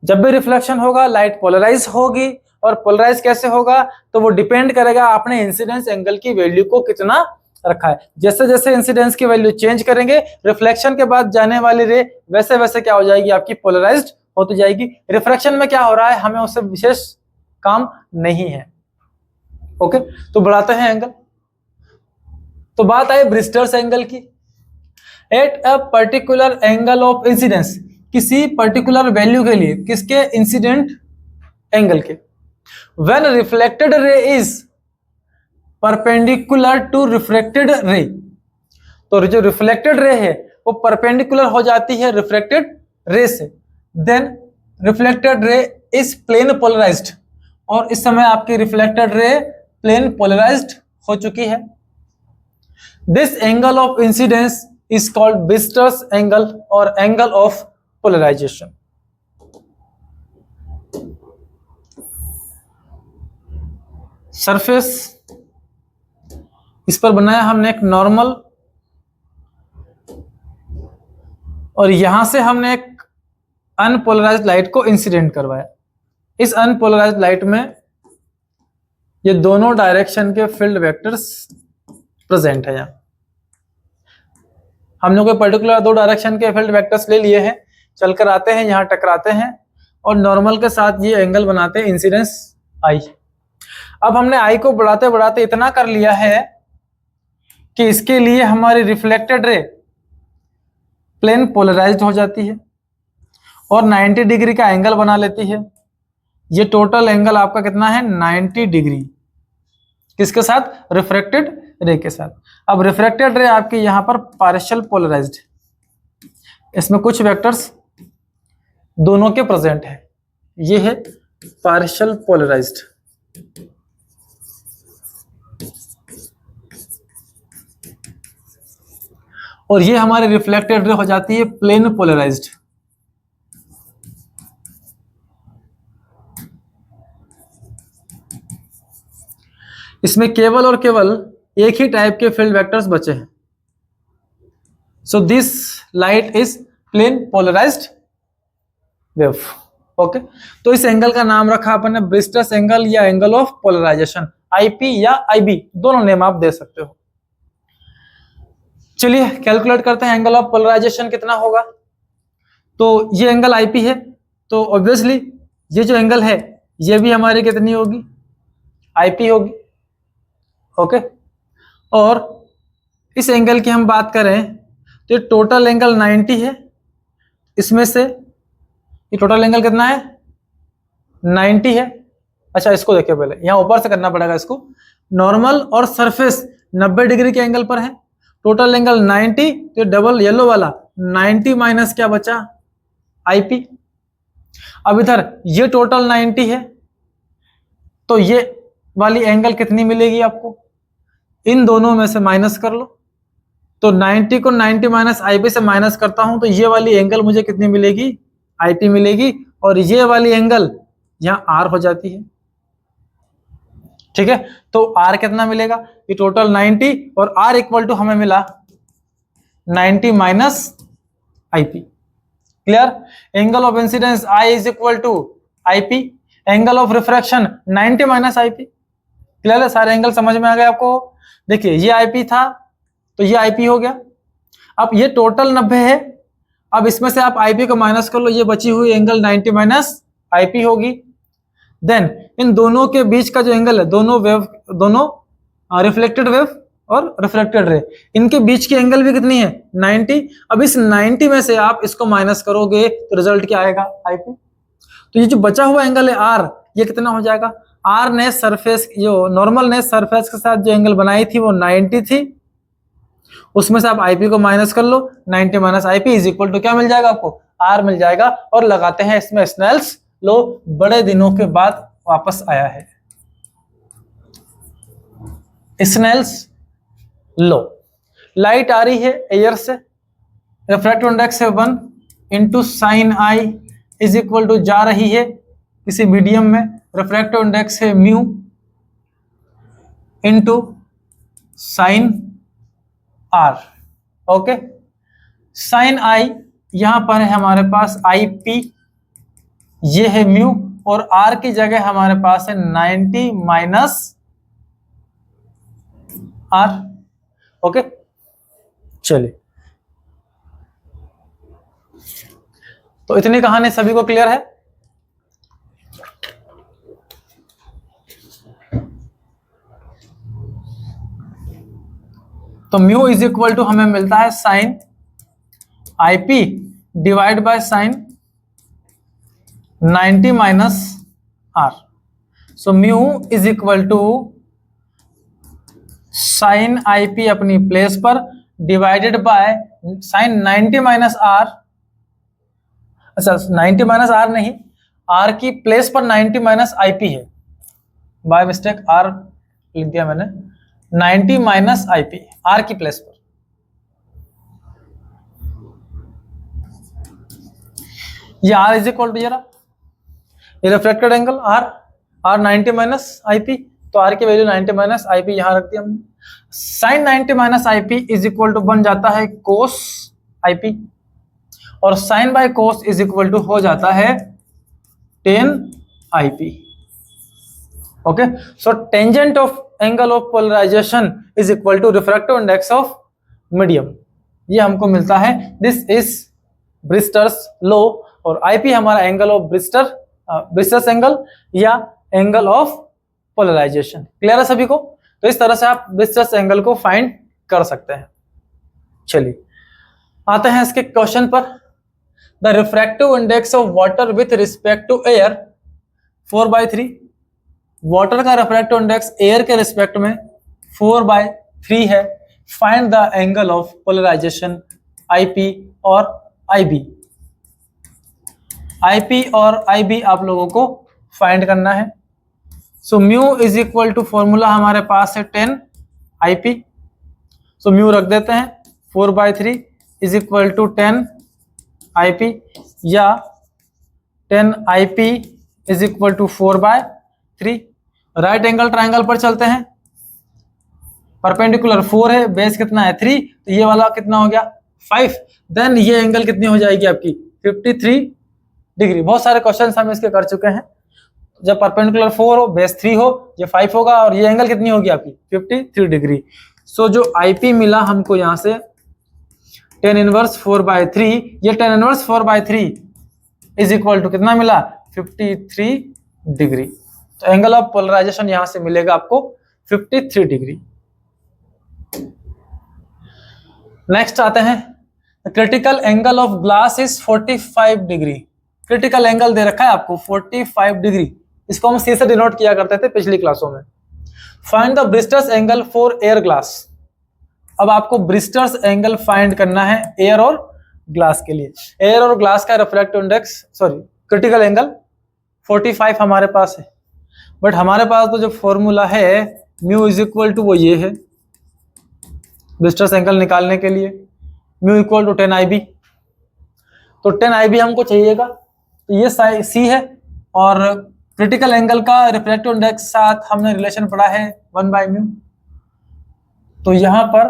Speaker 1: जब भी रिफ्लेक्शन होगा लाइट पोलराइज होगी, और पोलराइज कैसे होगा, तो वो डिपेंड करेगा आपने इंसिडेंस एंगल की वैल्यू को कितना रखा है। जैसे जैसे इंसिडेंस की वैल्यू चेंज करेंगे, रिफ्लेक्शन के बाद जाने वाली रे वैसे वैसे क्या हो जाएगी, आपकी पोलराइज्ड होती जाएगी। रिफ्रैक्शन में क्या हो रहा है, हमें उससे विशेष काम नहीं है। ओके, तो बढ़ाते हैं एंगल। तो बात आई ब्रिस्टर्स एंगल की। At a particular angle of incidence, किसी पर्टिकुलर वैल्यू के लिए, किसके, इंसिडेंट एंगल के। When reflected ray is perpendicular to refracted ray, तो जो रिफ्लेक्टेड रे है वो परपेंडिकुलर हो जाती है रिफ्रैक्टेड रे से, then reflected ray is plane polarized, और इस समय आपकी रिफ्लेक्टेड रे प्लेन पोलराइज्ड हो चुकी है। This angle of incidence is called Brewster's angle or angle of polarization। Surface इस पर बनाया हमने एक नॉर्मल, और यहां से हमने एक अनपोलराइज्ड लाइट को इंसिडेंट करवाया। इस अनपोलराइज्ड लाइट में ये दोनों डायरेक्शन के फील्ड वेक्टर्स प्रेजेंट है। यहां हम लोग कोई पर्टिकुलर दो डायरेक्शन के फील्ड वेक्टर्स ले लिए हैं, चलकर आते हैं, यहाँ टकराते हैं और नॉर्मल के साथ ये एंगल बनाते हैं इंसिडेंस आई। अब हमने आई को बढ़ाते बढ़ाते इतना कर लिया है कि इसके लिए हमारी रिफ्लेक्टेड रे प्लेन पोलराइज्ड हो जाती है और 90 डिग्री का एंगल बना लेती है। ये टोटल एंगल आपका कितना है, 90 डिग्री, किसके साथ, रिफ्रैक्टेड रे के साथ। अब रिफ्रैक्टेड रे आपकी यहां पर पार्शियल पोलराइज्ड, इसमें कुछ वेक्टर्स दोनों के प्रेजेंट है, ये है पार्शियल पोलराइज्ड। और ये हमारे रिफ्लेक्टेड रे हो जाती है प्लेन पोलराइज्ड। इसमें केवल और केवल एक ही टाइप के फील्ड वेक्टर्स बचे हैं। So this light is plane polarised wave. Okay, तो इस एंगल का नाम रखा अपन ने ब्रिस्टर्स एंगल या एंगल ऑफ पोलराइजेशन, आईपी या आईबी, दोनों नेम आप दे सकते हो। चलिए कैलकुलेट करते हैं एंगल ऑफ पोलराइजेशन कितना होगा। तो ये एंगल आईपी है, तो ऑब्वियसली ये जो एंगल है ये भी हमारी कितनी होगी, आईपी होगी। ओके, और इस एंगल की हम बात करें तो ये टोटल एंगल 90 है, इसमें से ये टोटल एंगल कितना है, 90 है। अच्छा इसको देखिए, पहले यहाँ ऊपर से करना पड़ेगा इसको। नॉर्मल और सरफेस 90 डिग्री के एंगल पर है, टोटल एंगल 90, तो डबल येलो वाला 90 माइनस क्या बचा, आईपी। अब इधर ये टोटल 90 है, तो ये वाली एंगल कितनी मिलेगी आपको, इन दोनों में से माइनस कर लो। तो 90 को 90 माइनस आईपी से माइनस करता हूं तो ये वाली एंगल मुझे कितनी मिलेगी, आईपी मिलेगी। और ये वाली एंगल यहाँ आर हो जाती है, ठीक है, तो R कितना मिलेगा, ये टोटल 90 और R इक्वल टू हमें मिला 90 minus IP। Clear? Angle of incidence I is equal to IP, angle of refraction 90 minus IP। Clear है? सारे एंगल समझ में आ गए आपको? देखिए ये IP था तो ये IP हो गया। अब ये टोटल 90 है, अब इसमें से आप IP को माइनस कर लो, ये बची हुई एंगल 90 माइनस IP होगी। देन इन दोनों के बीच का जो एंगल है, दोनों रिफ्लेक्टेड वेव और रिफ्लेक्टेड रे, इनके बीच की एंगल भी कितनी है 90। अब इस 90 में से आप इसको माइनस करोगे तो रिजल्ट क्या आएगा IP। तो ये जो बचा हुआ एंगल है R, ये कितना हो जाएगा, R ने सरफेस, जो नॉर्मल ने सरफेस के साथ जो एंगल बनाई थी वो 90 थी, उसमें से आप IP को माइनस कर लो, 90 minus IP is equal to क्या मिल जाएगा आपको, R मिल जाएगा। और लगाते हैं इसमें स्नेल्स लो, बड़े दिनों के बाद वापस आया है स्नेल्स लो। लाइट आ रही है एयर से, रिफ्रैक्टिव इंडेक्स है 1 into sine I is equal to जा रही है किसी मीडियम में, रिफ्रैक्टिव इंडेक्स है mu into sine R. Okay, sine I यहां पर है हमारे पास IP, ये है म्यू, और आर की जगह हमारे पास है 90 माइनस आर। ओके, चलिए तो इतनी कहानी सभी को क्लियर है? तो म्यू इज इक्वल टू हमें मिलता है sine IP divide by sine 90 minus R. So mu is equal to sine IP अपनी प्लेस पर divided by sine 90 minus R. अच्छा 90 माइनस आर नहीं, R की प्लेस पर 90 माइनस IP है, बाय मिस्टेक R लिख दिया मैंने, 90 माइनस IP R की प्लेस पर। ये R इज इक्वल टू ये reflected angle R 90 minus IP, तो R की वैल्यू 90 माइनस IP यहां रख दिया हमने। Sine 90 minus IP is equal to बन जाता है कोस IP, और sine by cos is equal to हो जाता है tan IP। Okay, so tangent of angle of polarisation is equal to refractive index of medium, ये हमको मिलता है। दिस इज ब्रिस्टर्स लॉ, और IP हमारा एंगल ऑफ ब्रिस्टर्स एंगल या एंगल ऑफ पोलराइजेशन। क्लियर है सभी को? तो इस तरह से आप ब्रिस्टर्स एंगल को फाइंड कर सकते हैं। चलिए आते हैं इसके क्वेश्चन पर। The refractive index of water with respect to air 4/3। Water का रिफ्रैक्टिव इंडेक्स एयर के रिस्पेक्ट में 4/3 है। Find the angle of polarisation IP और IB। IP और IB आप लोगों को फाइंड करना है। So mu is equal to formula हमारे पास है 10 IP। सो म्यू रख देते हैं, 4/3 इज इक्वल टू 10 IP, या 10 IP is equal to 4/3। Right angle triangle पर चलते हैं, परपेंडिकुलर 4 है, बेस कितना है 3, तो ये वाला कितना हो गया 5। देन ये एंगल कितनी हो जाएगी आपकी 53 डिग्री। बहुत सारे क्वेश्चन हम इसके कर चुके हैं। जब परपेंडिकुलर 4 हो, बेस 3 हो, ये 5 होगा, और ये एंगल कितनी होगी आपकी 53 डिग्री। सो जो IP मिला हमको यहाँ से tan इनवर्स 4/3, ये tan inverse 4/3 is equal to कितना मिला 53 डिग्री। तो एंगल ऑफ पोलराइजेशन यहां से मिलेगा आपको 53 डिग्री। नेक्स्ट आते हैं, critical angle of glass is 45 degree. Critical angle दे रखा है आपको 45 डिग्री, इसको हम C से डिनोट किया करते थे पिछली क्लासों में। Find the ब्रिस्टर्स angle for air glass. अब आपको ब्रिस्टर्स एंगल फाइंड करना है एयर और ग्लास के लिए। एयर और ग्लास का रिफ्रैक्टिव इंडेक्स क्रिटिकल एंगल 45 हमारे पास है, बट हमारे पास तो जो फॉर्मूला है म्यू इज इक्वल टू वो ये है ब्रिस्टर्स एंगल निकालने के लिए, म्यू इक्वल टू 10 IB। तो 10 IB हमको चाहिएगा, तो ये C है और क्रिटिकल एंगल का रिफ्रैक्टिव इंडेक्स साथ हमने रिलेशन पढ़ा है 1/μ। तो यहां पर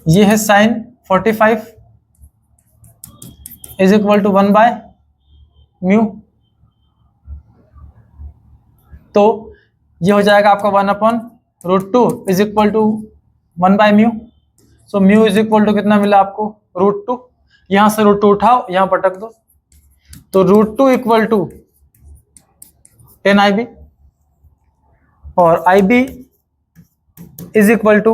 Speaker 1: ये है sin 45 इज इक्वल टू 1/μ। तो ये हो जाएगा आपका 1/√2 is equal to 1/μ। So mu is equal to कितना मिला आपको √2। यहां से √2 उठाओ, यहां पटक दो, तो √2 इक्वल टू 10 IB और IB is equal to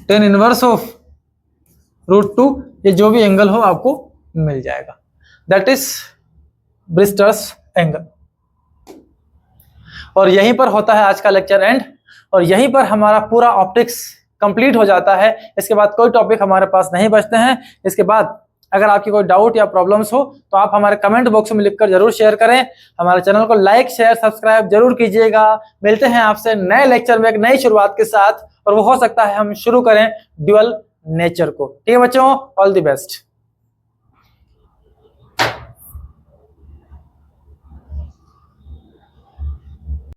Speaker 1: 10 inverse of √2। ये जो भी एंगल हो आपको मिल जाएगा, दैट इज ब्रिस्टर्स एंगल। और यहीं पर होता है आज का लेक्चर एंड, और यहीं पर हमारा पूरा ऑप्टिक्स कंप्लीट हो जाता है। इसके बाद कोई टॉपिक हमारे पास नहीं बचते हैं। इसके बाद अगर आपकी कोई डाउट या प्रॉब्लम्स हो तो आप हमारे कमेंट बॉक्स में लिखकर जरूर शेयर करें। हमारे चैनल को लाइक शेयर सब्सक्राइब जरूर कीजिएगा। मिलते हैं आपसे नए लेक्चर में एक नई शुरुआत के साथ, और वो हो सकता है हम शुरू करें ड्यूअल नेचर को। ठीक है बच्चों, ऑल द बेस्ट।